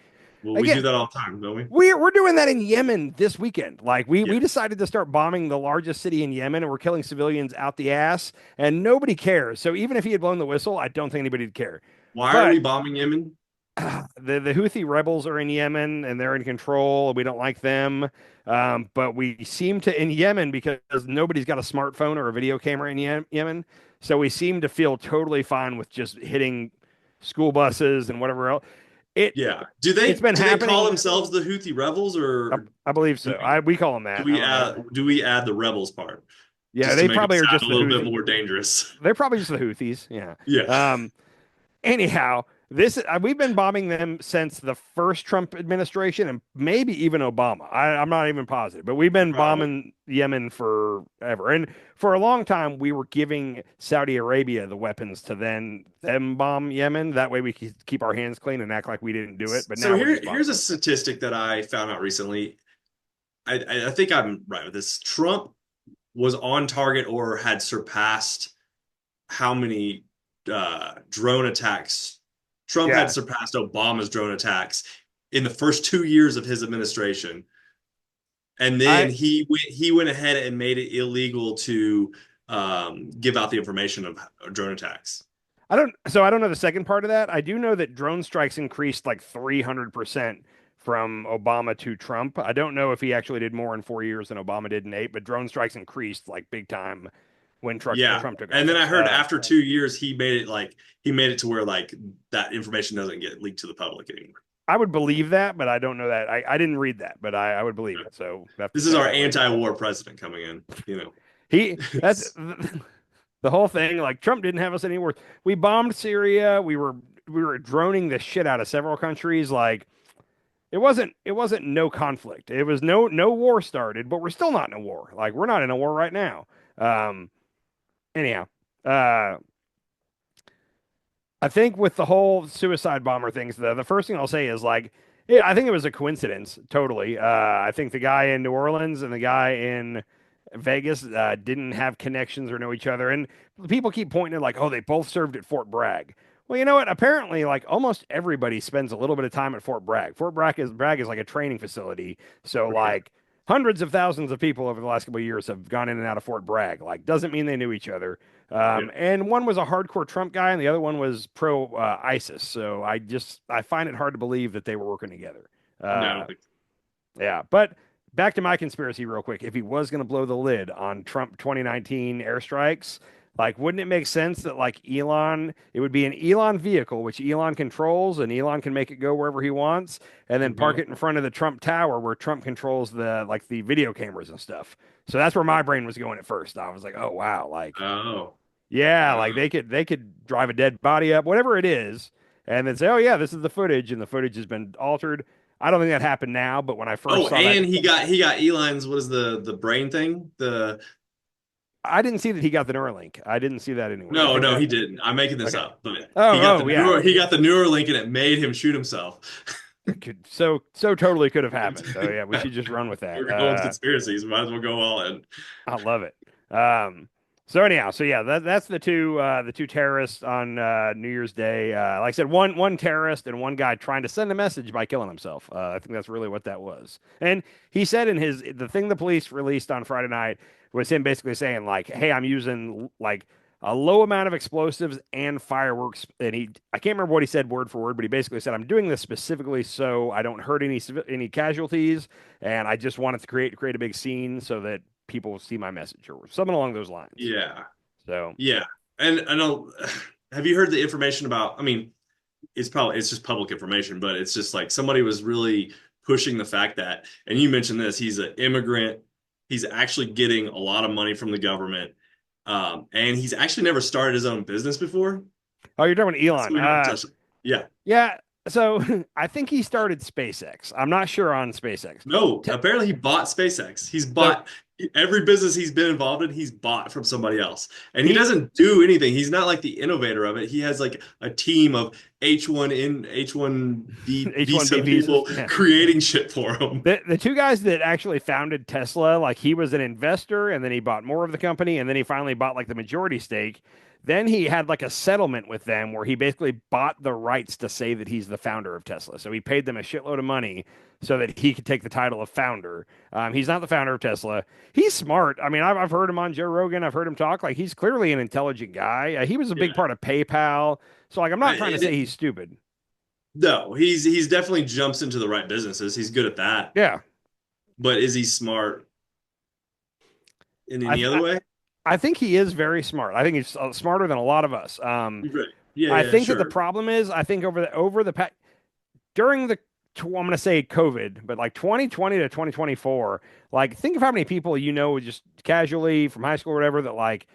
well, we do Again, that all the time, don't we? we're doing that in Yemen this weekend. Like Yeah. we decided to start bombing the largest city in Yemen, and we're killing civilians out the ass, and nobody cares. So even if he had blown the whistle, I don't think anybody'd care. Why are But we bombing Yemen? the Houthi rebels are in Yemen and they're in control. We don't like them. But we seem to in Yemen because nobody's got a smartphone or a video camera in Yemen. So we seem to feel totally fine with just hitting school buses and whatever else. It Yeah. it's been Do they call happening. themselves the Houthi rebels, I, or I believe do so. We call them that. I don't know. do we add the rebels part Yeah, just to they make it probably are sound just a the little bit Houthi. more dangerous? They're probably just the Houthis. Yeah. Yeah. Um, Anyhow, this we've been bombing them since the first Trump administration and maybe even Obama. I'm not even positive, but we've been Probably. bombing Yemen forever. And for a long time, we were giving Saudi Arabia the weapons to then them bomb Yemen. That way we could keep our hands clean and act like we didn't do it. But So now we're just bombing here's a them. statistic that I found out recently. I think I'm right with this. Trump was on target or had surpassed how many drone attacks. Trump had Yeah. surpassed Obama's drone attacks in the first 2 years of his administration, and then I he went ahead and made it illegal to give out the information of drone attacks. I don't know the second part of that. I do know that drone strikes increased like 300% from Obama to Trump. I don't know if he actually did more in 4 years than Obama did in eight, but drone strikes increased like big time when Yeah, Trump took and then I office. heard after 2 years he made it to where like that information doesn't get leaked to the public anymore. I would believe that, but I don't know that. I didn't read that, but I would believe it. So we have to This is take our that with anti-war president coming in, he that's It's- the whole thing. Like Trump didn't have us anywhere. We bombed Syria. We were droning the shit out of several countries. Like it wasn't no conflict. It was no war started, but we're still not in a war. Like we're not in a war right now. Um, anyhow, uh, I think with the whole suicide bomber things, the first thing I'll say is like, yeah, I think it was a coincidence, totally. I think the guy in New Orleans and the guy in Vegas didn't have connections or know each other, and people keep pointing at like, oh, they both served at Fort Bragg. Well, you know what? Apparently, like almost everybody spends a little bit of time at Fort Bragg. Bragg is like a training facility, so okay. like hundreds of thousands of people over the last couple of years have gone in and out of Fort Bragg. Like, doesn't mean they knew each other. Yeah. And one was a hardcore Trump guy, and the other one was pro ISIS. So I find it hard to believe that they were working together. No, I Uh, don't think yeah, but back to my conspiracy real quick. If he was going to blow the lid on Trump 2019 airstrikes, like, wouldn't it make sense that like it would be an Elon vehicle, which Elon controls, and Elon can make it go wherever he wants, and then park so. it in front of the Trump Tower where Trump controls the video cameras and stuff. So that's where my brain was going at first. I was like, oh wow, like Oh, yeah, like uh, they could drive a dead body up, whatever it is, and then say, "Oh yeah, this is the footage," and the footage has been altered. I don't think that happened now, but when I first oh, saw that, and he got Elon's what is the brain thing? The I didn't see that he got the Neuralink. I didn't see that anywhere. I No, think no, that he didn't. I'm making this okay. up, but Oh, yeah. He got the Neuralink and it made him shoot himself. It could so totally could have happened. So yeah, we should just run with that. We're going with conspiracies. Might as well go all in. I love it. So anyhow, so yeah, that's the two terrorists on New Year's Day. Like I said, one terrorist and one guy trying to send a message by killing himself. I think that's really what that was. And he said in the thing the police released on Friday night was him basically saying like, "Hey, I'm using like a low amount of explosives and fireworks." And I can't remember what he said word for word, but he basically said, "I'm doing this specifically so I don't hurt any casualties, and I just wanted to create a big scene so that people see my message," or something along those lines. Yeah. So, Yeah. And I know, have you heard the information about, I mean, it's just public information, but it's just like somebody was really pushing the fact that, and you mentioned this, he's an immigrant. He's actually getting a lot of money from the government. And he's actually never started his own business before. oh, you're talking about So Elon. we haven't touched it. Yeah. Yeah. So I think he started SpaceX. I'm not sure on SpaceX. No, T apparently he bought SpaceX. He's so bought every business he's been involved in, he's bought from somebody else. And he he doesn't do anything. He's not like the innovator of it. He has like a team of H1B H1B visa visas. people Yeah. creating shit for him. The two guys that actually founded Tesla, like he was an investor and then he bought more of the company and then he finally bought like the majority stake. Then he had like a settlement with them where he basically bought the rights to say that he's the founder of Tesla. So he paid them a shitload of money so that he could take the title of founder. He's not the founder of Tesla. He's smart. I mean, I've heard him on Joe Rogan. I've heard him talk. Like he's clearly an intelligent guy. He was a big Yeah. part of PayPal. So like, I'm not trying to say And he's stupid. no, he's definitely jumps into the right businesses. He's good at that. Yeah. But is he smart in I, any other way? I think he is very smart. I think he's smarter than a lot of us. Right. Yeah, I yeah, think that the sure. problem is, I think over the past during the I'm going to say COVID, but like 2020 to 2024, like think of how many people you know just casually from high school or whatever that like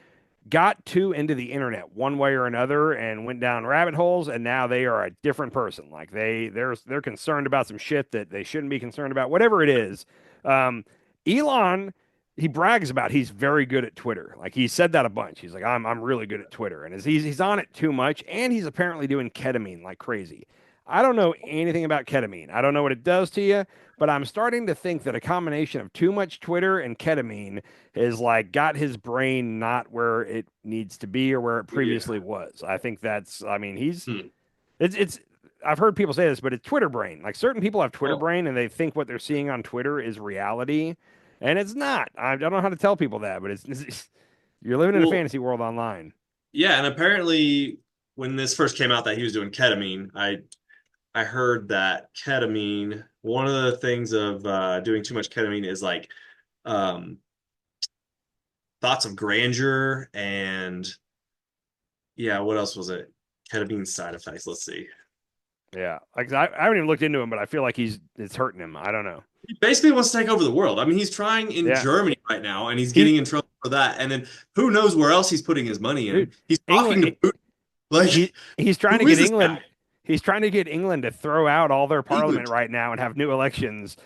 got too into the internet one way or another and went down rabbit holes and now they are a different person. Like they're concerned about some shit that they shouldn't be concerned about, whatever it is. Um, Elon, he brags about he's very good at Twitter. Like he said that a bunch. He's like, I'm really good at Twitter. And he's on it too much, and he's apparently doing ketamine like crazy. I don't know anything about ketamine. I don't know what it does to you, but I'm starting to think that a combination of too much Twitter and ketamine is like got his brain not where it needs to be or where it previously Yeah. was. I think that's, I mean, he's, Hmm. it's, I've heard people say this, but it's Twitter brain. Like certain people have Twitter Oh, brain and they think what they're seeing on Twitter is reality, and it's not. I don't know how to tell people that, but you're living in a well, fantasy world online. yeah, and apparently when this first came out that he was doing ketamine, I heard that ketamine, one of the things of doing too much ketamine is like um, thoughts of grandeur and yeah, what else was it? Ketamine side effects. Let's see. Yeah. Like I haven't even looked into him, but I feel like it's hurting him. I don't know. He basically wants to take over the world. I mean, he's trying in Yeah. Germany right now and he's He, getting in trouble for that. And then who knows where else he's putting his money in? dude, He's talking to England, Putin. Like, he's trying to who get is this England. guy? He's trying to get England to throw out all their parliament England. right now and have new elections.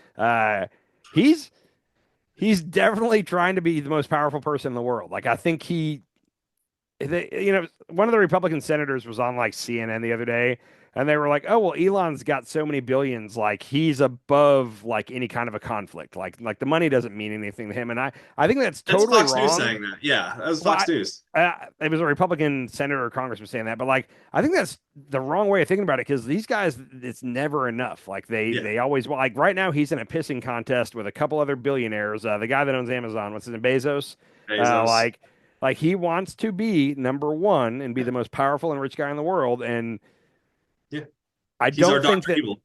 He's he's definitely trying to be the most powerful person in the world. Like I think one of the Republican senators was on like CNN the other day, and they were like, "Oh well, Elon's got so many billions, like he's above like any kind of a conflict. Like the money doesn't mean anything to him." And I think that's That's totally Fox News wrong. saying that. Yeah, that was Well, Fox News. it was a Republican senator or congressman saying that, but like I think that's the wrong way of thinking about it because these guys, it's never enough. Like Yeah. they always like right now he's in a pissing contest with a couple other billionaires. The guy that owns Amazon, what's his name, Bezos. Uh, Bezos. like he wants to be number one and be the most powerful and rich guy in the world, and Yeah. I He's our don't think Dr. that Evil.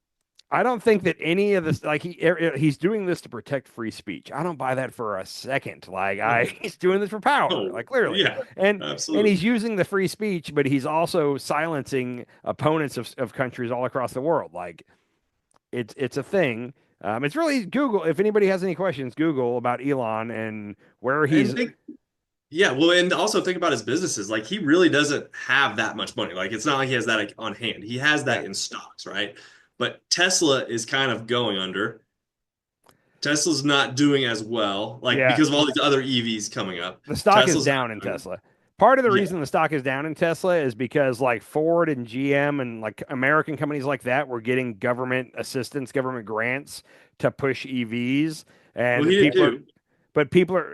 I don't think that any of this, like he's doing this to protect free speech. I don't buy that for a second. Like Oh, he's doing this for power, oh, like clearly, yeah, and absolutely. he's using the free speech, but he's also silencing opponents of countries all across the world. Like it's a thing. It's really Google. If anybody has any questions, Google about Elon and where And he's. think, yeah, well, and also think about his businesses. Like he really doesn't have that much money. Like it's not like he has that like, on hand. He has Yeah, that in stocks, right? But Tesla is kind of going under. Tesla's not doing as well, like yeah. because of all these other EVs coming up. The stock is Tesla's not down in doing, Tesla. Part of the yeah. reason the stock is down in Tesla is because like Ford and GM and like American companies like that were getting government assistance, government grants to push EVs, Well, and he did too.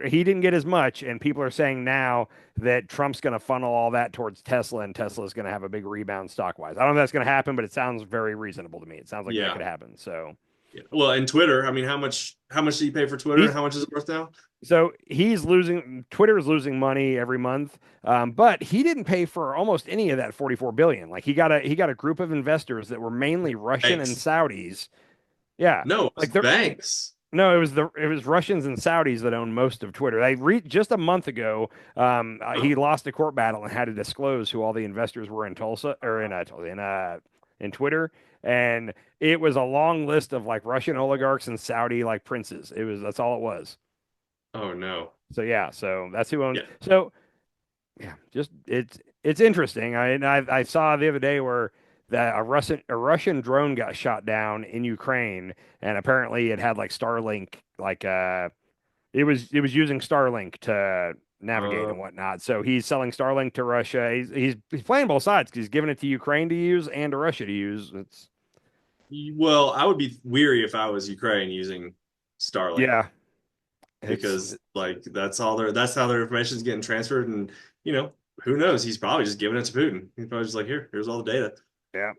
he didn't get as much, and people are saying now that Trump's going to funnel all that towards Tesla, and Tesla is going to have a big rebound stock wise. I don't know if that's going to happen, but it sounds very reasonable to me. It sounds like that Yeah. could happen. So. Yeah. Well, and Twitter, I mean, how much do you pay for Twitter and He's how much is it worth now? So he's losing. Twitter is losing money every month, but he didn't pay for almost any of that 44 billion. Like he got a group of investors that were mainly Russian and Banks. Saudis. Yeah, No, it was like they're banks. No, it was Russians and Saudis that own most of Twitter. Just a month ago, he Oh, lost a court battle and had to disclose who all the investors were in Tulsa or in Twitter, and it was a long list of like Russian oligarchs and Saudi like princes. That's all it was. oh no. So yeah, so that's who owns. Yeah. So yeah, just it's interesting. I saw the other day where that a Russian drone got shot down in Ukraine, and apparently it had like Starlink, it was using Starlink to navigate Uh, and whatnot. So he's selling Starlink to Russia. He's playing both sides because he's giving it to Ukraine to use and to Russia to use. It's well, I would be weary if I was Ukraine using Starlink yeah, it's because like that's how their information is getting transferred, and you know who knows? He's probably just giving it to Putin. He's probably just like, here's all the data. yeah,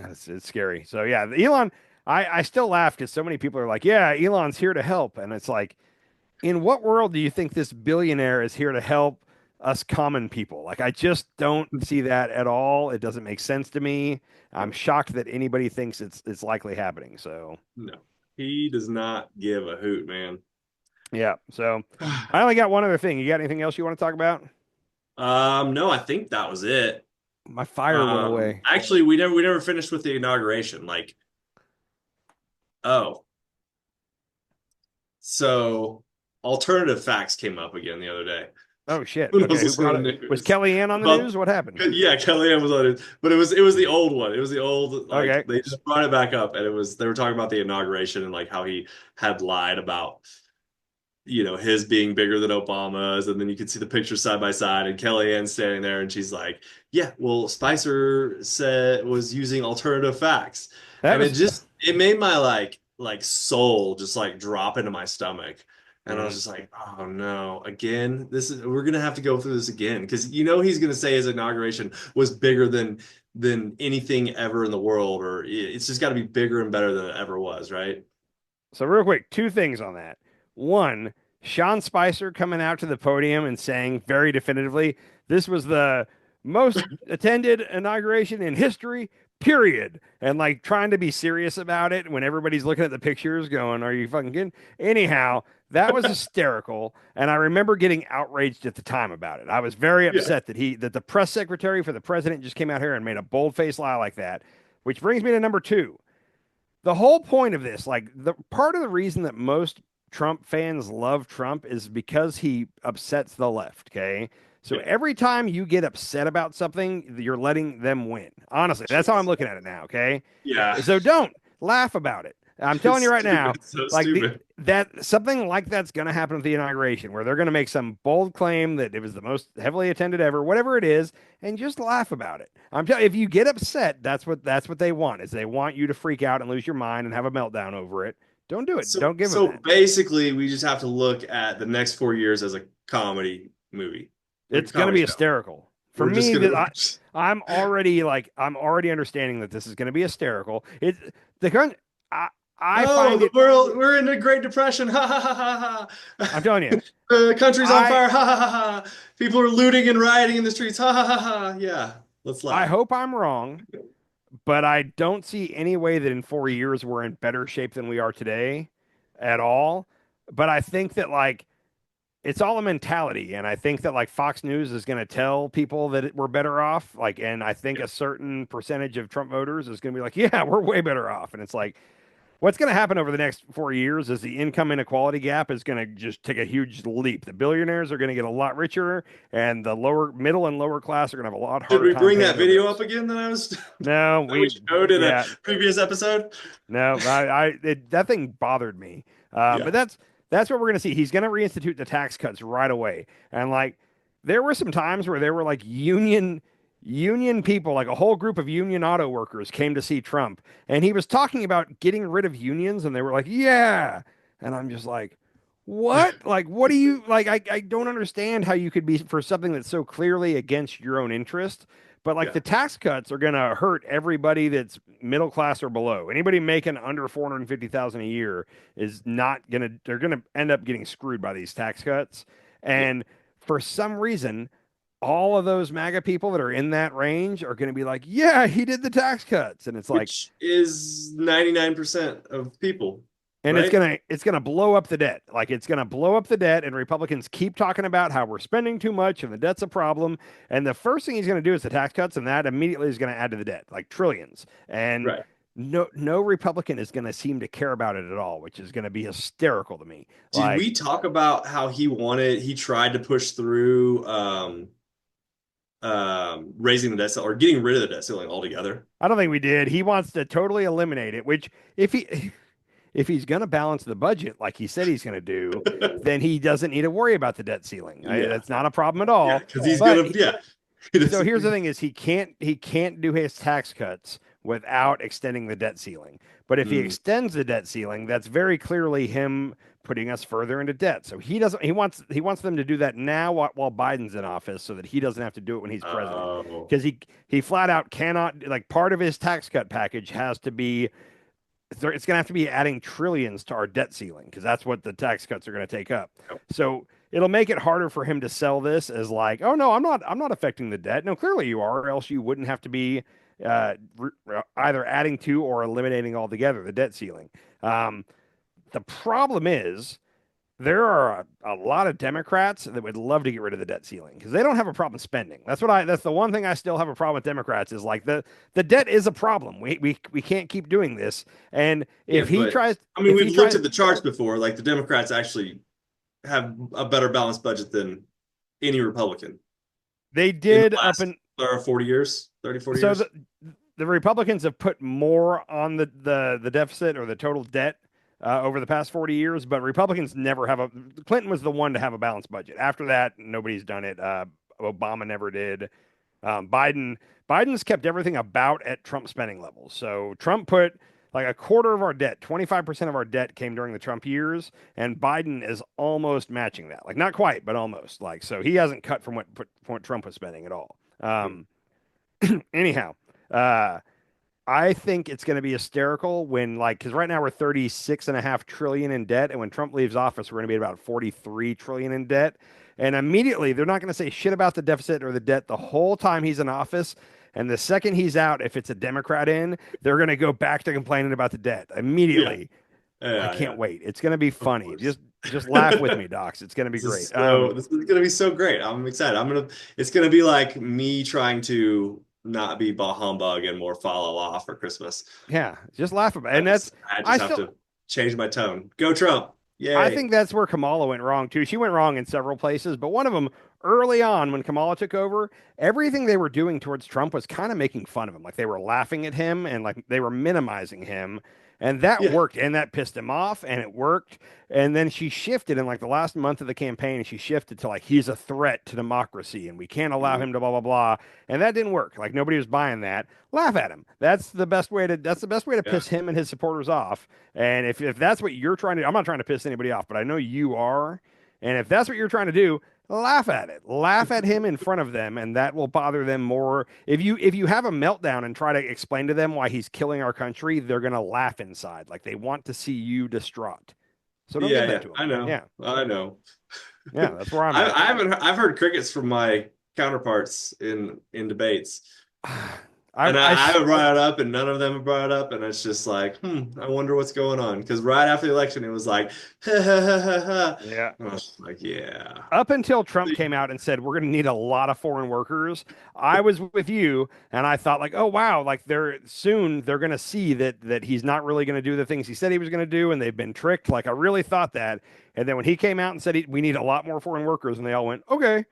it's scary. So yeah, Elon. I still laugh because so many people are like, yeah, Elon's here to help, and it's like, in what world do you think this billionaire is here to help us common people? Like, I just don't see that at all. It doesn't make sense to me. I'm No, shocked that anybody thinks it's likely happening. So, no, he does not give a hoot, man. yeah. So, I only got one other thing. You got anything else you want to talk about? No, I think that was it. My fire went away. Actually, we never finished with the inauguration. Like, oh, so alternative facts came up again the other day Oh shit. when I was Okay, who listening brought to it? the Was news Kellyanne on the about news? What happened? yeah, Kellyanne was on it, but it was the old one. It was the old like Okay. they just brought it back up, and they were talking about the inauguration and like how he had lied about his being bigger than Obama's, and then you could see the pictures side by side, and Kellyanne standing there, and she's like, "Yeah, well, Spicer said was using alternative facts," That and was it made my like soul just like drop into my stomach, and I was mm. just like, "Oh no, again, we're gonna have to go through this again," because he's gonna say his inauguration was bigger than anything ever in the world, or it's just got to be bigger and better than it ever was, right? So real quick, two things on that. One, Sean Spicer coming out to the podium and saying very definitively, this was the most attended inauguration in history, period. And like trying to be serious about it when everybody's looking at the pictures going, are you fucking kidding? Anyhow, that was hysterical. And I remember getting outraged at the time about it. I was very Yeah. upset that the press secretary for the president just came out here and made a bold-faced lie like that. Which brings me to number two, the whole point of this, like the part of the reason that most Trump fans love Trump is because he upsets the left. Okay. So Yeah. every time you get upset about something, you're letting them win. Honestly, that's how I'm looking at it now. Okay. Yeah. So don't laugh about it. I'm telling It's you right stupid. now, It's so like stupid. that something like that's going to happen at the inauguration where they're going to make some bold claim that it was the most heavily attended ever, whatever it is, and just laugh about it. I'm telling if you get upset, that's what they want is they want you to freak out and lose your mind and have a meltdown over it. Don't do it. So Don't give them so that. basically, we just have to look at the next 4 years as a comedy movie, like a It's going to comedy be show. hysterical. For We're just me, gonna. I'm already understanding that this is going to be hysterical. It the con- I Oh, find the it. world! We're in a Great Depression. Ha ha ha ha I'm ha. telling you, The country's on I fire. Ha ha ha ha. People are looting and rioting in the streets. Ha ha ha ha. Yeah, let's I laugh. hope I'm wrong, but I don't see any way that in 4 years we're in better shape than we are today at all. But I think that like it's all a mentality, and I think that like Fox News is going to tell people that we're better off. Like, and I think Yeah. a certain percentage of Trump voters is going to be like, yeah, we're way better off. And it's like, what's going to happen over the next 4 years is the income inequality gap is going to just take a huge leap. The billionaires are going to get a lot richer, and the lower, middle, and lower class are going to have a lot Should harder we time bring paying that their video up bills. again No, that we showed in a yeah, previous episode? no, that thing bothered me. But Yeah. that's what we're gonna see. He's gonna reinstitute the tax cuts right away. And like, there were some times where there were like union people, like a whole group of union auto workers came to see Trump, and he was talking about getting rid of unions, and they were like, yeah. And I'm just like, what? Like, what do you like? I don't understand how you could be for something that's so clearly against your own interest. But like Yeah. the tax cuts are gonna hurt everybody that's middle class or below. Anybody making under 450,000 a year is not gonna. They're gonna end up getting screwed by these tax cuts. Yeah. And for some reason, all of those MAGA people that are in that range are gonna be like, "Yeah, he did the tax cuts," and it's like, Which is 99% of people. And right? it's gonna blow up the debt. Like it's gonna blow up the debt, and Republicans keep talking about how we're spending too much and the debt's a problem. And the first thing he's gonna do is the tax cuts, and that immediately is gonna add to the debt, like trillions. And Right. no Republican is gonna seem to care about it at all, which is gonna be hysterical to me. Did Like, we talk about how he tried to push through raising the debt ceiling or getting rid of the debt ceiling altogether? I don't think we did. He wants to totally eliminate it, which if he if he's going to balance the budget like he said he's going to do, then he doesn't need to worry about the debt ceiling. Yeah. That's not a problem at Yeah, all. because he's But gonna, yeah. He so here's the doesn't, thing is he can't do his tax cuts without extending the debt ceiling. But if he mm, extends the debt ceiling, that's very clearly him putting us further into debt. So he wants them to do that now while Biden's in office so that he doesn't have to do it when he's president. oh, Because he flat out cannot, like, part of his tax cut package has to be it's going to have to be adding trillions to our debt ceiling because that's what the tax cuts are going to take up. So it'll make it harder for him to sell this as like, oh no, I'm not affecting the debt. No, clearly you are, or else you wouldn't have to be either adding to or eliminating altogether the debt ceiling. Um, the problem is there are a lot of Democrats that would love to get rid of the debt ceiling because they don't have a problem spending. That's the one thing I still have a problem with Democrats is like the debt is a problem. We can't keep doing this. And yeah, but I mean, if he we've looked tries at the charts before. Like the Democrats actually have a better balanced budget than any Republican they in the did up last in 40 years, 30, 40 so years. the Republicans have put more on the deficit or the total debt over the past 40 years, but Republicans never have a. Clinton was the one to have a balanced budget. After that, nobody's done it. Obama never did. Biden's kept everything about at Trump spending levels. So Trump put like a quarter of our debt, 25% of our debt came during the Trump years, and Biden is almost matching that. Like not quite, but almost. Like so he hasn't cut from what Trump was spending at all. Anyhow, uh, I think it's going to be hysterical when like because right now we're 36.5 trillion in debt, and when Trump leaves office, we're going to be about 43 trillion in debt. And immediately they're not going to say shit about the deficit or the debt the whole time he's in office. And the second he's out, if it's a Democrat in, they're going to go back to complaining about the debt Yeah, immediately. I yeah, yeah. can't wait. It's going to be Of funny. course. Just laugh with me, docs. It's going to be great. This is gonna be so great. I'm excited. It's gonna be like me trying to not be bah humbug and more follow off for Christmas. Yeah, just laugh about it. And that's I I just have still to change my tone. Go Trump. I Yay. think that's where Kamala went wrong too. She went wrong in several places, but one of them early on when Kamala took over, everything they were doing towards Trump was kind of making fun of him. Like they were laughing at him and like they were minimizing him. And that Yeah. worked and that pissed him off and it worked. And then she shifted in like the last month of the campaign and she shifted to like he's a threat to democracy and we can't allow Mhm. him to blah blah blah. And that didn't work. Like nobody was buying that. Laugh at him. That's the best way to Yeah. piss him and his supporters off. And if that's what you're trying to do, I'm not trying to piss anybody off, but I know you are. And if that's what you're trying to do, laugh at it. Laugh at him in front of them, and that will bother them more. If you have a meltdown and try to explain to them why he's killing our country, they're gonna laugh inside. Like they want to see you distraught. So don't Yeah, give that yeah. to them. I know. Yeah. I know. Yeah, that's where I'm at. I've heard crickets from my counterparts in debates. I, And I I haven't brought it up, and none of them have brought it up, and it's just like, I wonder what's going on. Because right after the election, it was like, ha ha ha ha ha. yeah. And I was like, yeah. Up until Trump came out and said we're going to need a lot of foreign workers, I was with you and I thought like, oh wow, like they're going to see that he's not really going to do the things he said he was going to do, and they've been tricked. Like I really thought that, and then when he came out and said we need a lot more foreign workers, and they all went, okay.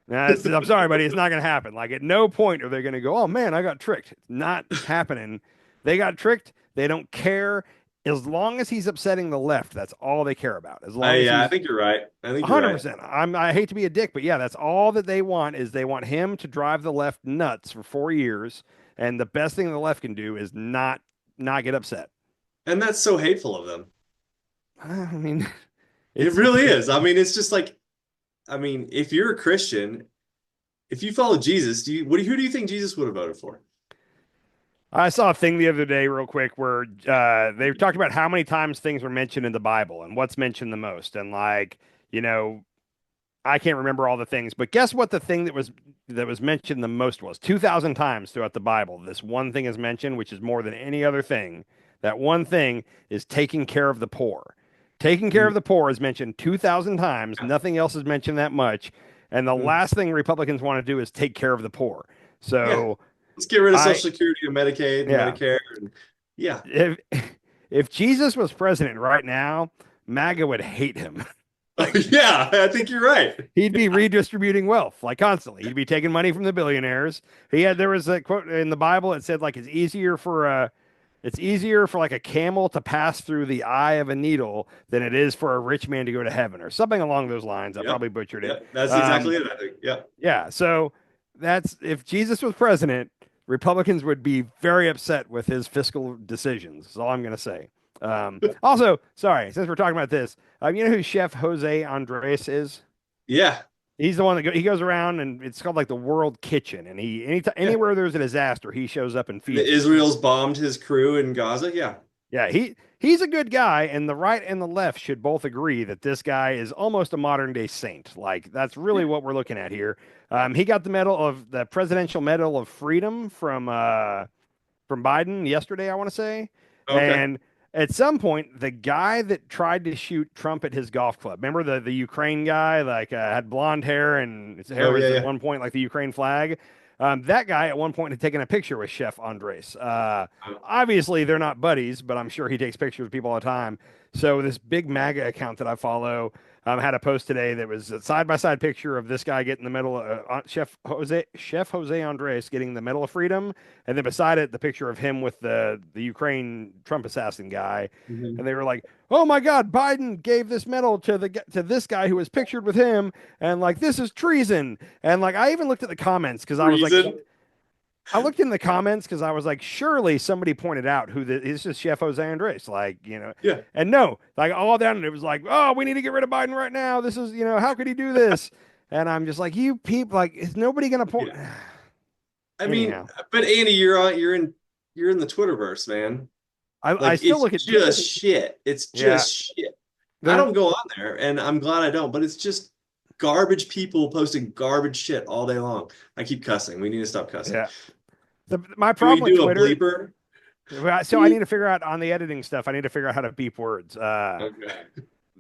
I'm sorry, buddy. It's not going to happen. Like, at no point are they going to go, oh, man, I got tricked. It's not happening. They got tricked. They don't care. As long as he's upsetting the left, that's all they care about. As long as Yeah, I he's think you're right. I think you're right. 100%. I hate to be a dick, but yeah, that's all that they want is they want him to drive the left nuts for 4 years. And the best thing the left can do is not get upset. And that's so hateful of them. I mean, It it's really is. I mean, it's just like, I mean, if you're a Christian, if you follow Jesus, who do you think Jesus would have voted for? I saw a thing the other day, real quick, where they talked about how many times things were mentioned in the Bible and what's mentioned the most. And like, you know, I can't remember all the things, but guess what? The thing that was mentioned the most was 2,000 times throughout the Bible. This one thing is mentioned, which is more than any other thing That one thing is taking care of the poor. Taking care of the poor is mentioned 2,000 times. Nothing else is mentioned that much. And the Mhm. last thing Republicans want to do is take care of the poor. Yeah. So Let's get rid of I, Social Security and Medicaid and yeah, Medicare. And yeah. if if Jesus was president right now, MAGA would hate him. Oh, Like yeah, I think you're right. he'd be redistributing wealth like constantly. He'd be taking money from the billionaires. There was a quote in the Bible. It said like it's easier for like a camel to pass through the eye of a needle than it is for a rich man to go to heaven or something along those lines. I Yep. probably butchered it. Yep. That's Um, exactly it, I think. Yep. yeah. So that's if Jesus was president, Republicans would be very upset with his fiscal decisions. That's all I'm going to say. Also, sorry, since we're talking about this, you know who Chef Jose Andres is? Yeah. He's the one he goes around and it's called like the World Kitchen, and Yeah. anywhere there's a disaster, he shows up and The feeds it. Israel's bombed his crew in Gaza. Yeah. Yeah, he's a good guy, and the right and the left should both agree that this guy is almost a modern day saint. Like that's really Yeah. what we're looking at here. He got the Presidential Medal of Freedom from Biden yesterday, I want to say. Okay. And at some point, the guy that tried to shoot Trump at his golf club, remember the Ukraine guy, like had blonde hair and his hair Oh, yeah, was at yeah. one point like the Ukraine flag. That guy at one point had taken a picture with Chef Andres. Obviously, they're not buddies, but I'm sure he takes pictures of people all the time. So this big MAGA account that I follow had a post today that was a side by side picture of this guy getting the medal, Chef Jose Andres getting the Medal of Freedom, and then beside it the picture of him with the Ukraine Trump assassin guy, Mhm. and they were like, "Oh my God, Biden gave this medal to this guy who was pictured with him, and like this is treason." And like I even looked at the comments because I was like, Reason. I looked in the comments because I was like, surely somebody pointed out this is Chef Jose Andres, like Yeah. and no, like all down, and it was like, oh, we need to get rid of Biden right now. This is how could he do this? And I'm just like, you people, like, is nobody gonna point? Yeah. I mean, Anyhow, but Andy, you're in the Twitterverse, man. I Like still it's look at just shit. It's yeah, just shit. I there don't go on there, and I'm glad I don't, but it's just garbage people posting garbage shit all day long. I keep cussing. We need to stop cussing. yeah. My Do we problem with do a Twitter, bleeper? so I need Beep. to figure out on the editing stuff. I need to figure out how to beep words. Okay.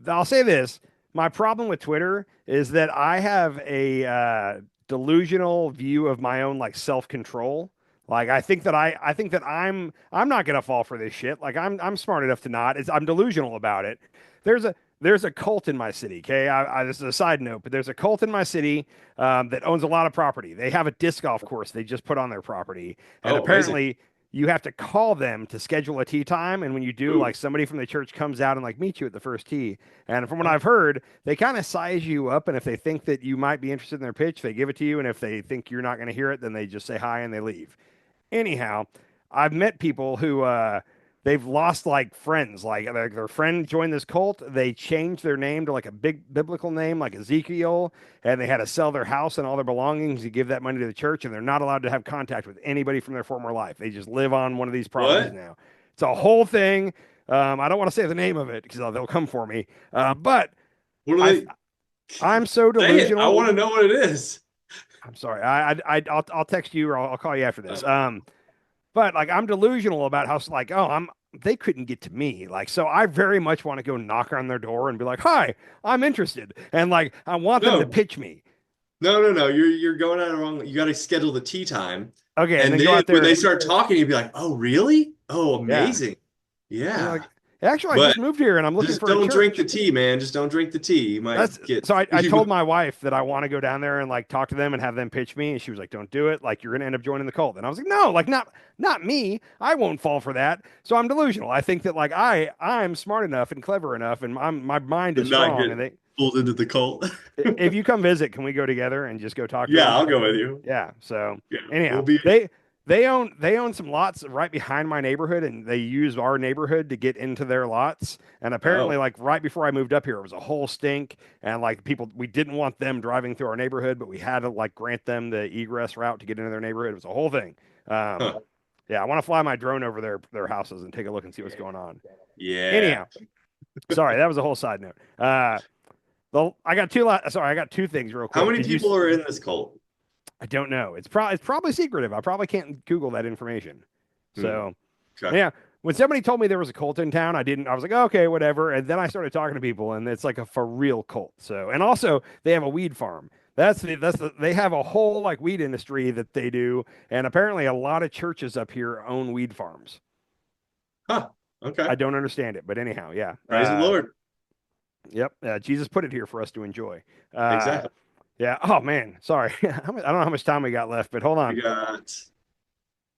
I'll say this. My problem with Twitter is that I have a delusional view of my own like self-control. Like I think that I'm not gonna fall for this shit. Like I'm smart enough to not. I'm delusional about it. There's a cult in my city. Okay, this is a side note, but there's a cult in my city that owns a lot of property. They have a disc golf course they just put on their property, and Oh, amazing. apparently you have to call them to schedule a tee time. And when you do, like Ooh. somebody from the church comes out and like meet you at the first tee. And from what Oh, I've heard, they kind of size you up. And if they think that you might be interested in their pitch, they give it to you. And if they think you're not going to hear it, then they just say hi and they leave. Anyhow, I've met people who they've lost like friends. Like their friend joined this cult. They changed their name to like a big biblical name, like Ezekiel, and they had to sell their house and all their belongings to give that money to the church. And they're not allowed to have contact with anybody from their former life. They just live on one of these properties what? now. It's a whole thing. I don't want to say the name of it because they'll come for me. But What are I they? I'm so Say it. I delusional. want to know what it is. I'm sorry. I'll text you or I'll call you after this. But like I'm delusional about how like they couldn't get to me. Like so I very much want to go knock on their door and be like, "Hi, I'm interested." And like I want them to No, pitch me. no. You're going out wrong. You got to schedule the tea time, Okay, and and then go then out when there. they start talking, you'd be like, "Oh, really? Oh, Yeah. amazing. And you're Yeah." like, "Actually, I But just moved here and I'm looking just for a don't drink the church." tea, man. Just don't drink the tea. You That's might get so I told you. my wife that I want to go down there and like talk to them and have them pitch me, and she was like, "Don't do it. Like you're gonna end up joining the cult." And I was like, "No, like not me. I won't fall for that." So I'm delusional. I think that like I'm smart enough and clever enough, and my mind is And not strong. And get pulled into the cult. if you come visit, can we go together and just go talk to Yeah, them? I'll go with you. Yeah. So Yeah, we'll anyhow, be. they own some lots right behind my neighborhood, and they use our neighborhood to get into their lots. And apparently, Oh, like right before I moved up here, it was a whole stink, and like people, we didn't want them driving through our neighborhood, but we had to like grant them the egress route to get into their neighborhood. It was a whole thing. Um, huh. yeah, I want to fly my drone over their houses and take a look and see what's going on. Yeah. Anyhow, sorry, that was a whole side note. I got two things real How quick. many people are in this cult? I don't know. It's probably secretive. I probably can't Google that information. Hmm. So Okay. yeah, when somebody told me there was a cult in town, I was like, oh, okay, whatever. And then I started talking to people, and it's like a for real cult. So, and also they have a weed farm. They have a whole like weed industry that they do, and apparently a lot of churches up here own weed farms. Huh. Okay. I don't understand it, but anyhow, yeah. Praise the Lord. Yep. Jesus put it here for us to enjoy. Uh, Exactly. yeah. Oh man, sorry. I don't know how much time we got left, but hold on. We got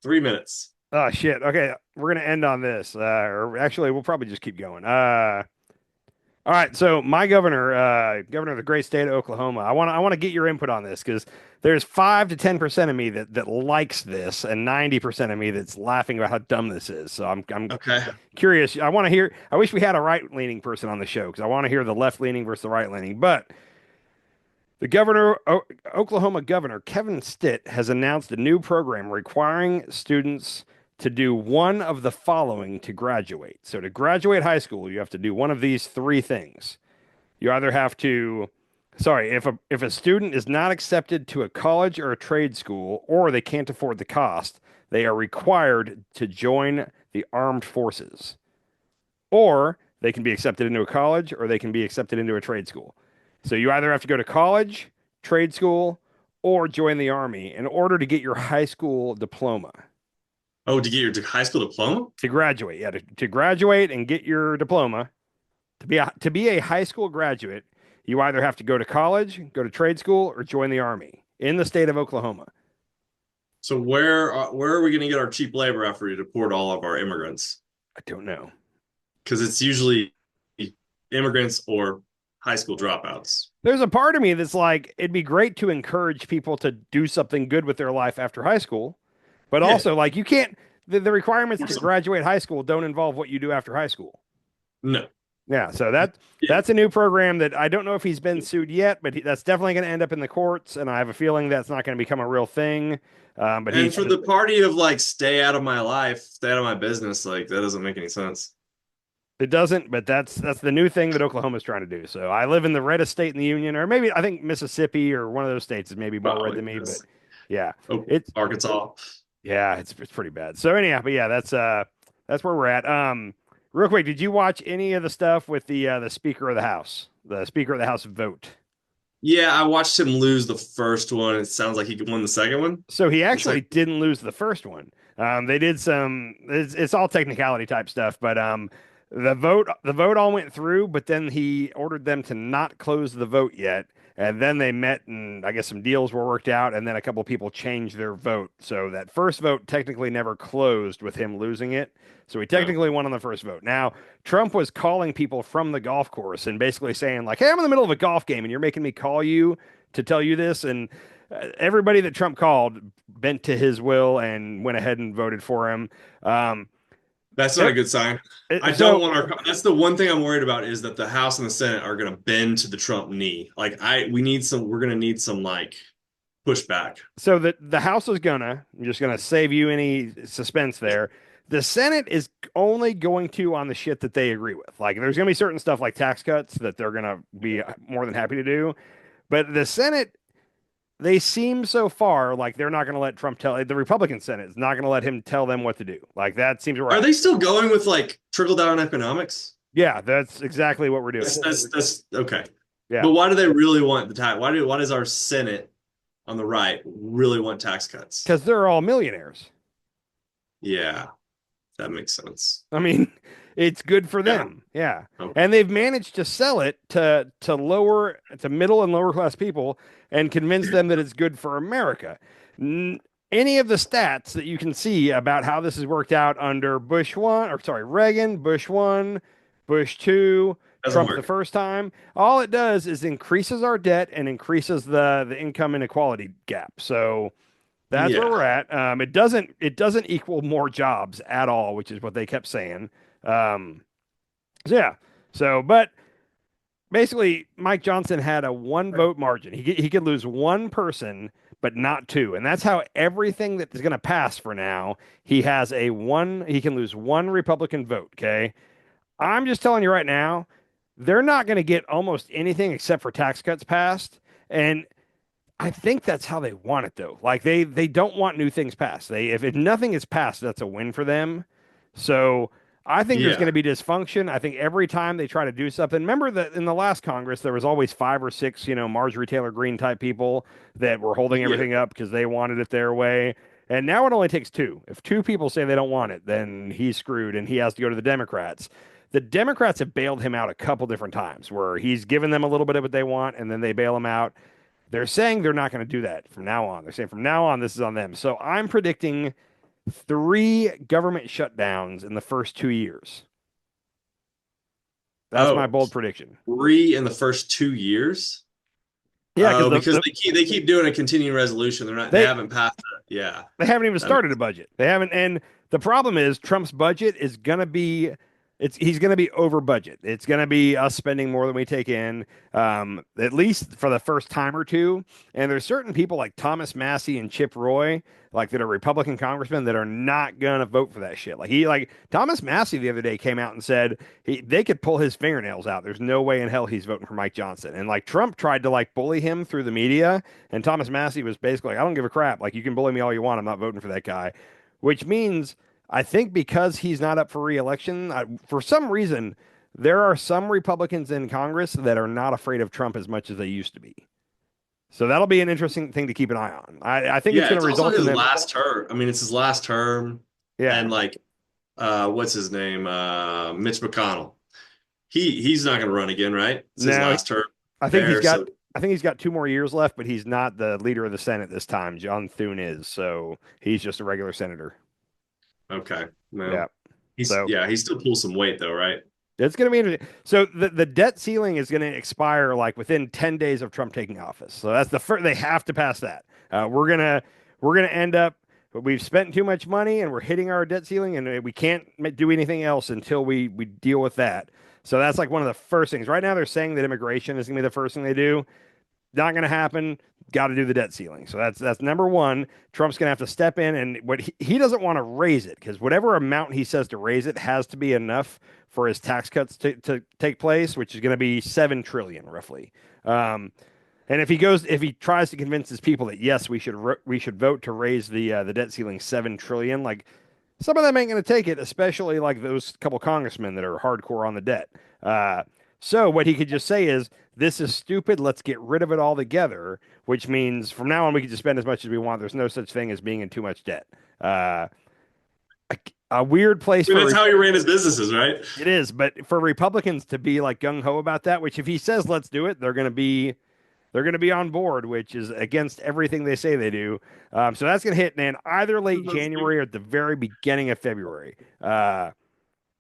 3 minutes. Oh shit. Okay, we're gonna end on this. Or actually, we'll probably just keep going. All right. So my governor of the great state of Oklahoma, I want to get your input on this because there's 5 to 10% of me that likes this, and 90% of me that's laughing about how dumb this is. So I'm Okay. curious. I want to hear. I wish we had a right leaning person on the show because I want to hear the left leaning versus the right leaning. But Oklahoma Governor Kevin Stitt has announced a new program requiring students to do one of the following to graduate. So to graduate high school, you have to do one of these three things. You either have to, sorry, if a student is not accepted to a college or a trade school, or they can't afford the cost, they are required to join the armed forces. Or they can be accepted into a college or they can be accepted into a trade school. So you either have to go to college, trade school, or join the army in order to get your high school diploma. Oh, to get your high school diploma? To graduate, yeah, to graduate and get your diploma, to be a high school graduate, you either have to go to college, go to trade school, or join the army in the state of Oklahoma. So where are we going to get our cheap labor after we deport all of our immigrants? I don't know. Because it's usually immigrants or high school dropouts. There's a part of me that's like, it'd be great to encourage people to do something good with their life after high school, but Yeah. also like you can't. The requirements to graduate high school don't involve what you do after high school. No. Yeah, so Yeah. that's a new program that I don't know if he's been sued yet, but that's definitely going to end up in the courts, and I have a feeling that's not going to become a real thing. But And for the party of like, stay out of my life, stay out of my business, like that doesn't make any sense. it doesn't, but that's the new thing that Oklahoma's trying to do. So I live in the reddest state in the union, or maybe I think Mississippi or one of those states is maybe more red Probably. than me, but yeah, Oh, it's Arkansas. yeah, it's pretty bad. So anyhow, but yeah, that's where we're at. Real quick, did you watch any of the stuff with the Speaker of the House, the Speaker of the House vote? Yeah, I watched him lose the first one. It sounds like he won the second one. So he It's actually like, didn't lose the first one. They did some. It's all technicality type stuff, but the vote all went through, but then he ordered them to not close the vote yet, and then they met, and I guess some deals were worked out, and then a couple of people changed their vote. So that first vote technically never closed with him losing it. So he no. technically won on the first vote. Now Trump was calling people from the golf course and basically saying like, "Hey, I'm in the middle of a golf game, and you're making me call you to tell you this," and everybody that Trump called bent to his will and went ahead and voted for him. That's not a good sign. I don't So, want our. That's the one thing I'm worried about is that the House and the Senate are going to bend to the Trump knee. Like we need some. We're going to need some like pushback. so the House is gonna. I'm just gonna save you any suspense there. The Senate is only going to on the shit that they agree with. Like, there's gonna be certain stuff like tax cuts that they're gonna be more than happy to do. But the Senate, they seem so far like they're not going to let Trump tell the Republican Senate is not going to let him tell them what to do. Like that seems Are right. they still going with like trickle down economics? Yeah, that's exactly what we're doing. That's okay. Yeah, But why do they really want the tax? Why does our Senate on the right really want tax cuts? because they're all millionaires. Yeah, that makes sense. I mean, it's good for Yeah. them. Yeah. Okay. And they've managed to sell it to middle and lower class people and convince them that it's good for America. Any of the stats that you can see about how this has worked out under Reagan, Bush 1, Bush 2, Doesn't Trump the work. first time, all it does is increases our debt and increases the income inequality gap. So that's where we're Yeah. at. It doesn't equal more jobs at all, which is what they kept saying. Um, so yeah. So, but basically, Mike Johnson had a one vote margin. He could lose one person, but not two, and that's how everything that is going to pass for now. He has a one. He can lose one Republican vote. Okay, I'm just telling you right now, they're not going to get almost anything except for tax cuts passed, and I think that's how they want it though. Like they don't want new things passed. If nothing is passed, that's a win for them. So I think there's going Yeah. to be dysfunction. I think every time they try to do something, remember that in the last Congress, there was always five or six, Marjorie Taylor Greene type people that were holding Yeah. everything up because they wanted it their way. And now it only takes two. If two people say they don't want it, then he's screwed and he has to go to the Democrats. The Democrats have bailed him out a couple different times where he's given them a little bit of what they want and then they bail him out. They're saying they're not going to do that from now on. They're saying from now on, this is on them. So I'm predicting three government shutdowns in the first 2 years. That's my Oh, bold prediction. three in the first 2 years? Yeah, because Oh, because they keep doing a continuing resolution. They they haven't passed it. Yeah. they haven't even That started a budget. They haven't, and the problem is Trump's budget is gonna be he's gonna be over budget. It's gonna be us spending more than we take in, at least for the first time or two. And there's certain people like Thomas Massey and Chip Roy, like that are Republican congressmen that are not gonna vote for that shit. Like Thomas Massey the other day came out and said they could pull his fingernails out. There's no way in hell he's voting for Mike Johnson. And like Trump tried to like bully him through the media, and Thomas Massey was basically like, I don't give a crap. Like you can bully me all you want. I'm not voting for that guy. Which means I think because he's not up for reelection, for some reason, there are some Republicans in Congress that are not afraid of Trump as much as they used to be. So that'll be an interesting thing to keep an eye on. I think it's Yeah, going to it's also result in his them. last term. I mean, it's his last term, Yeah. and like, what's his name? Mitch McConnell. He's not going to run again, right? It's his Now, last term I think he's there. got. So I think he's got 2 more years left, but he's not the leader of the Senate this time. John Thune is, so he's just a regular senator. okay, Yeah. well, So he still pulls some weight though, right? it's going to be interesting. So the debt ceiling is going to expire like within 10 days of Trump taking office. So that's the first, they have to pass that. We're gonna end up, we've spent too much money and we're hitting our debt ceiling and we can't do anything else until we deal with that. So that's like one of the first things. Right now they're saying that immigration is going to be the first thing they do. Not going to happen. Got to do the debt ceiling. So that's number one. Trump's going to have to step in, and what he doesn't want to raise it because whatever amount he says to raise it has to be enough for his tax cuts to take place, which is going to be 7 trillion roughly. And if he tries to convince his people that yes, we should vote to raise the debt ceiling 7 trillion, like some of them ain't going to take it, especially like those couple congressmen that are hardcore on the debt. So what he could just say is, "This is stupid. Let's get rid of it altogether." Which means from now on we can just spend as much as we want. There's no such thing as being in too much debt. Uh, a weird place I mean, for that's how he ran his businesses, right? it is, but for Republicans to be like gung ho about that, which if he says let's do it, they're going to be on board, which is against everything they say they do. So that's going to hit, man, either late January or at the very beginning of February.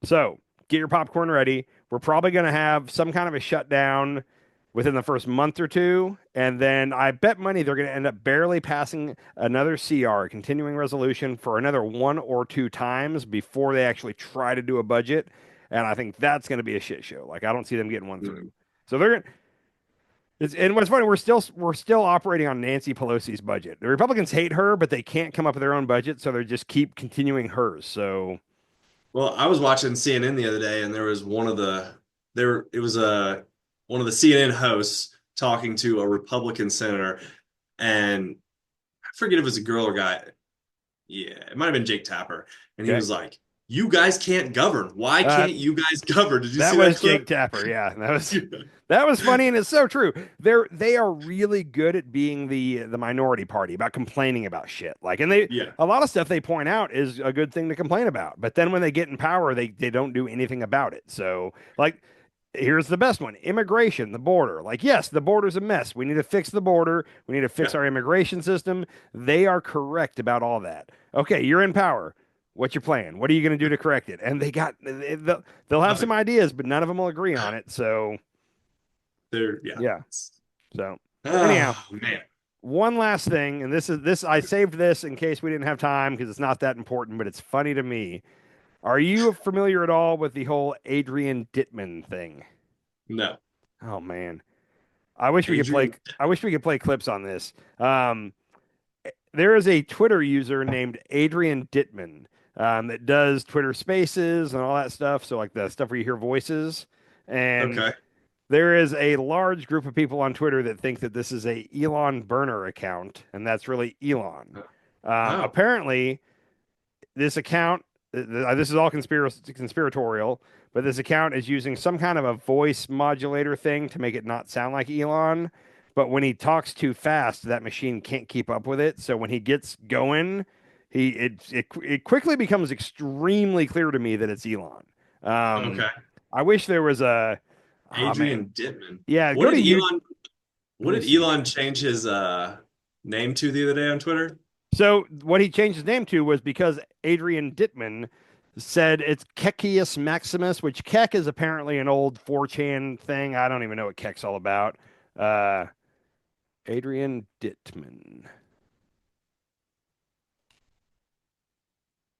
So get your popcorn ready. We're probably going to have some kind of a shutdown within the first month or two. And then I bet money they're going to end up barely passing another CR, a continuing resolution, for another one or two times before they actually try to do a budget. And I think that's going to be a shit show. Like, I don't see them getting one through. So they're going to. And what's funny, we're still operating on Nancy Pelosi's budget. The Republicans hate her, but they can't come up with their own budget, so they just keep continuing hers. So Well, I was watching CNN the other day, and there was one of the there it was one of the CNN hosts talking to a Republican senator, and I forget if it was a girl or guy. Yeah, it might have been Jake Tapper, and he okay, was like, "You guys can't govern. Why uh, can't you guys govern?" Did you that see that was Jake clip? Tapper. Yeah, that was funny, and it's so true. They are really good at being the minority party about complaining about shit. Like, and they Yeah, a lot of stuff they point out is a good thing to complain about. But then when they get in power, they don't do anything about it. So like. Here's the best one: immigration, the border. Like, yes, the border's a mess. We need to fix the border. We need to fix yeah, our immigration system. They are correct about all that. Okay, you're in power. What's your plan? What are you going to do to correct it? And they'll have some nothing. ideas, but none of them will agree on it. So, Yeah. yeah. So, anyhow, Oh man, one last thing, and this I saved this in case we didn't have time because it's not that important, but it's funny to me. Are you familiar at all with the whole Adrian Ditman thing? no, Oh man. I wish we could play. Adrian. I wish we could play clips on this. There is a Twitter user named Adrian Ditman that does Twitter Spaces and all that stuff. So like the stuff where you hear voices, and Okay. there is a large group of people on Twitter that think that this is a Elon burner account, and that's really Elon. Oh, Apparently, this account this is all conspiratorial, but this account is using some kind of a voice modulator thing to make it not sound like Elon. But when he talks too fast, that machine can't keep up with it. So when he gets going, it quickly becomes extremely clear to me that it's Elon. Um, Okay. I wish there was a, oh man, Adrian Ditman. yeah, What go to did you. Elon Let what me did see. Elon change his name to the other day on Twitter? So what he changed his name to was because Adrian Ditman said it's Kekius Maximus, which Kek is apparently an old 4chan thing. I don't even know what Kek's all about. Uh, Adrian Ditman.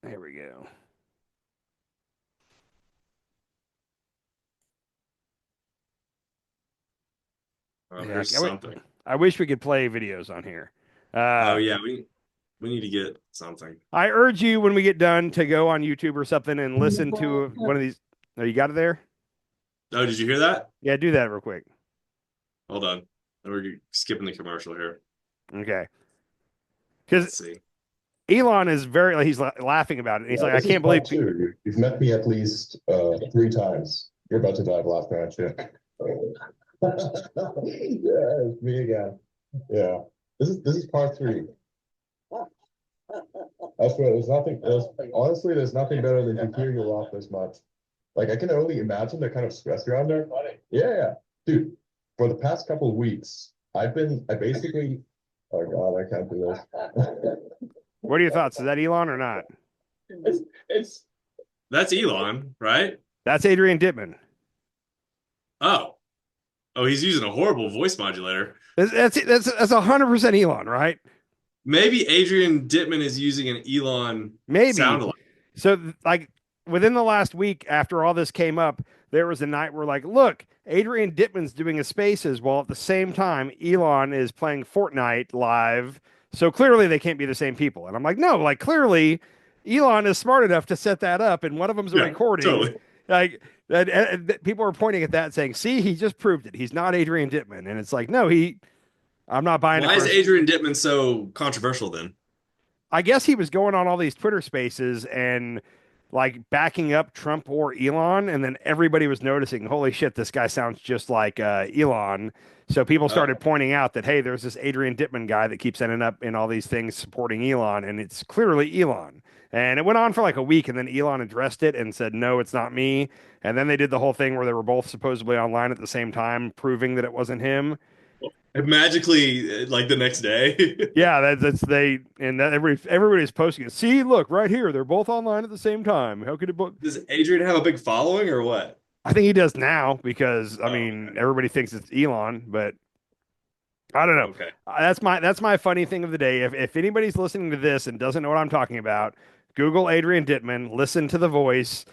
There we go. Oh, Yeah, here's something. I wish we could play videos on here. Oh Uh, yeah, we need to get something. I urge you when we get done to go on YouTube or something and listen to one of these. Oh, you got it there? Oh, did you hear that? Yeah, do that real quick. Hold on. We're skipping the commercial here. Okay. Because Let's see. Elon is very, like, he's laughing about it. And he's Yeah, like, I this is can't believe part two. You've met me at least 3 times. You're about to die of laughing, aren't you? Yeah, it's me again. Yeah. This is part three. I swear, honestly, there's nothing better than to hear you laugh this much. Like I can only imagine the kind of stress you're under. Yeah, yeah. Dude, for the past couple of weeks, I basically, oh God, I can't do this. what are your thoughts? Is that Elon or not? It's That's Elon, right? That's Adrian Ditman. Oh. Oh, he's using a horrible voice modulator. That's 100% Elon, right? Maybe Adrian Ditman is using an Elon Maybe. sound alike. So, like, within the last week, after all this came up, there was a night where, like, look, Adrian Ditman's doing his spaces while at the same time Elon is playing Fortnite live. So clearly they can't be the same people. And I'm like, no, like, clearly Elon is smart enough to set that up, and one of them's a Yeah, recording. totally. Like, people are pointing at that saying, see, he just proved it. He's not Adrian Ditman. And it's like, no, I'm not buying it Why for is a, Adrian Ditman so controversial then? I guess he was going on all these Twitter spaces and like backing up Trump or Elon, and then everybody was noticing, holy shit, this guy sounds just like Elon. So people started Oh, pointing out that hey, there's this Adrian Ditman guy that keeps ending up in all these things supporting Elon, and it's clearly Elon. And it went on for like a week, and then Elon addressed it and said, no, it's not me. And then they did the whole thing where they were both supposedly online at the same time, proving that it wasn't him. and magically, like the next day. Yeah, that's they and that everybody's posting it. See, look right here, they're both online at the same time. How could it book? Does Adrian have a big following or what? I think he does now because I Oh, mean okay. everybody thinks it's Elon, but I don't know. Okay. That's my funny thing of the day. If anybody's listening to this and doesn't know what I'm talking about, Google Adrian Ditman, listen to the voice.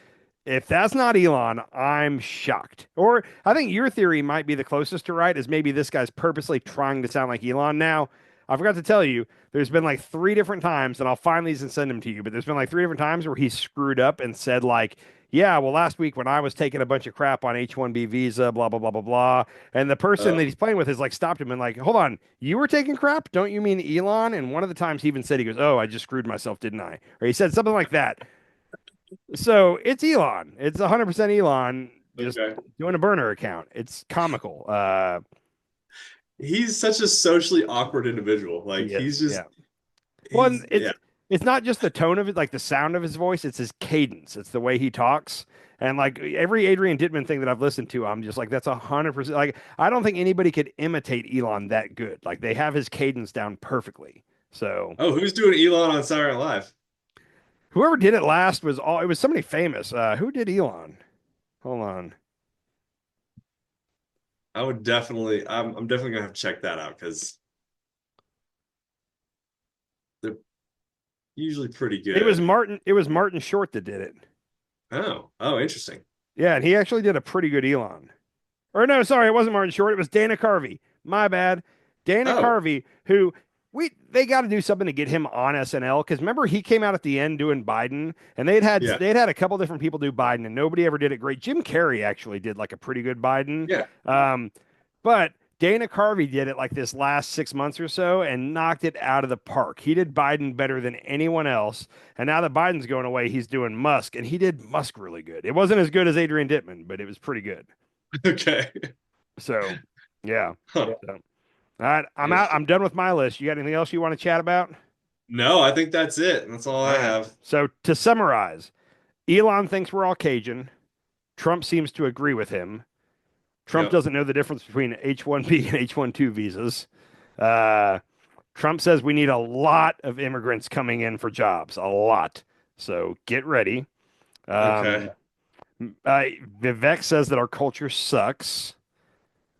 If that's not Elon, I'm shocked. Or I think your theory might be the closest to right, is maybe this guy's purposely trying to sound like Elon. Now, I forgot to tell you, there's been like 3 different times, and I'll find these and send them to you, but there's been like 3 different times where he screwed up and said, like, yeah, well, last week when I was taking a bunch of crap on H-1B visa, blah, blah, blah, blah, blah. And the person that Oh, he's playing with is like stopped him and like, hold on, you were taking crap? Don't you mean Elon? And one of the times he even said, he goes, oh, I just screwed myself, didn't I? Or he said something like that. So it's Elon. It's 100% Elon just okay. doing a burner account. It's comical. He's such a socially awkward individual. Like He is. he's just Yeah. Well, and he's yeah. it's not just the tone of it, like the sound of his voice. It's his cadence. It's the way he talks. And like every Adrian Ditman thing that I've listened to, I'm just like, that's 100%. Like I don't think anybody could imitate Elon that good. Like they have his cadence down perfectly. So Oh, who's doing Elon on Saturday Night Live? whoever did it last was all. It was somebody famous. Who did Elon? Hold on. I would definitely I'm definitely gonna have to check that out because they're usually pretty It was good. Martin. It was Martin Short that did it. Oh, oh, interesting. Yeah, and he actually did a pretty good Elon. Or no, sorry, it wasn't Martin Short. It was Dana Carvey. My bad. Dana Oh, Carvey, who they got to do something to get him on SNL because remember he came out at the end doing Biden, and yeah, they'd had a couple different people do Biden, and nobody ever did it great. Jim Carrey actually did like a pretty good Biden, yeah. um, but Dana Carvey did it like this last 6 months or so and knocked it out of the park. He did Biden better than anyone else. And now that Biden's going away, he's doing Musk, and he did Musk really good. It wasn't as good as Adrian Ditman, but it was pretty good. Okay. So, yeah. Huh. So, all right, I'm out. I'm done with my list. You got anything else you want to chat about? No, I think that's it. That's all All I right. have. So, to summarize, Elon thinks we're all Cajun. Trump seems to agree with him. Trump Yep. doesn't know the difference between H-1B and H-1-2 visas. Uh, Trump says we need a lot of immigrants coming in for jobs, a lot. So get ready. Okay. Um, Vivek says that our culture sucks.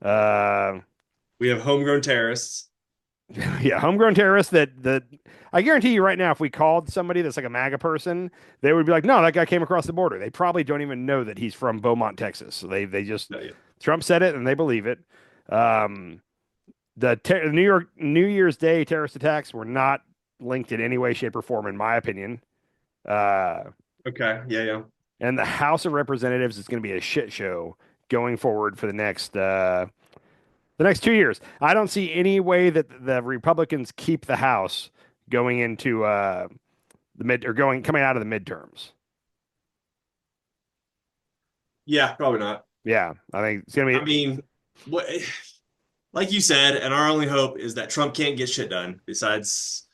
Uh, We have homegrown terrorists. yeah, homegrown terrorists that I guarantee you right now, if we called somebody that's like a MAGA person, they would be like, no, that guy came across the border. They probably don't even know that he's from Beaumont, Texas. So they just No, yeah. Trump said it and they believe it. Um, the New Year's Day terrorist attacks were not linked in any way, shape, or form, in my opinion. Uh, Okay. Yeah, yeah. and the House of Representatives is going to be a shit show going forward for the next 2 years. I don't see any way that the Republicans keep the House going into the mid or going coming out of the midterms. Yeah, probably not. Yeah, I think it's gonna I be mean, what, like you said, and our only hope is that Trump can't get shit done besides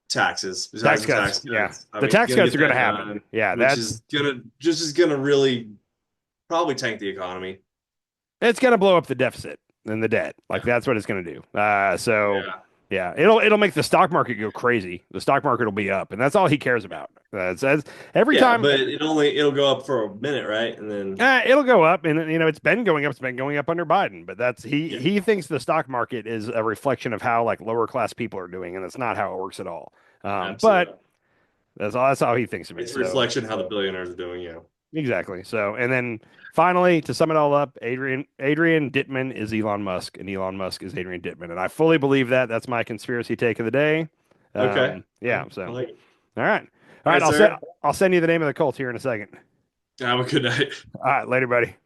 taxes, besides tax the cuts. tax Yeah, cuts. I the mean, he's tax gonna cuts get are gonna that happen. done, Yeah, which is gonna really probably tank the economy. it's gonna blow up the deficit and the debt. Like that's what it's gonna do. So Yeah. yeah, it'll make the stock market go crazy. The stock market will be up, and that's all he cares about. It says every Yeah, time. but it'll go up for a minute, right? And then It'll go up, and it's been going up. It's been going up under Biden, but that's yeah, he thinks the stock market is a reflection of how like lower class people are doing, and that's not how it works at all. But absolutely. that's how he thinks of it. It's a So reflection how the billionaires are doing, yeah. exactly. So and then finally, to sum it all up, Adrian Ditman is Elon Musk, and Elon Musk is Adrian Ditman, and I fully believe that. That's my conspiracy take of the day. Okay. Yeah. I So like it. all right, all All right. right, sir. I'll send you the name of the cult here in a second. Have a good night. All right, later, buddy.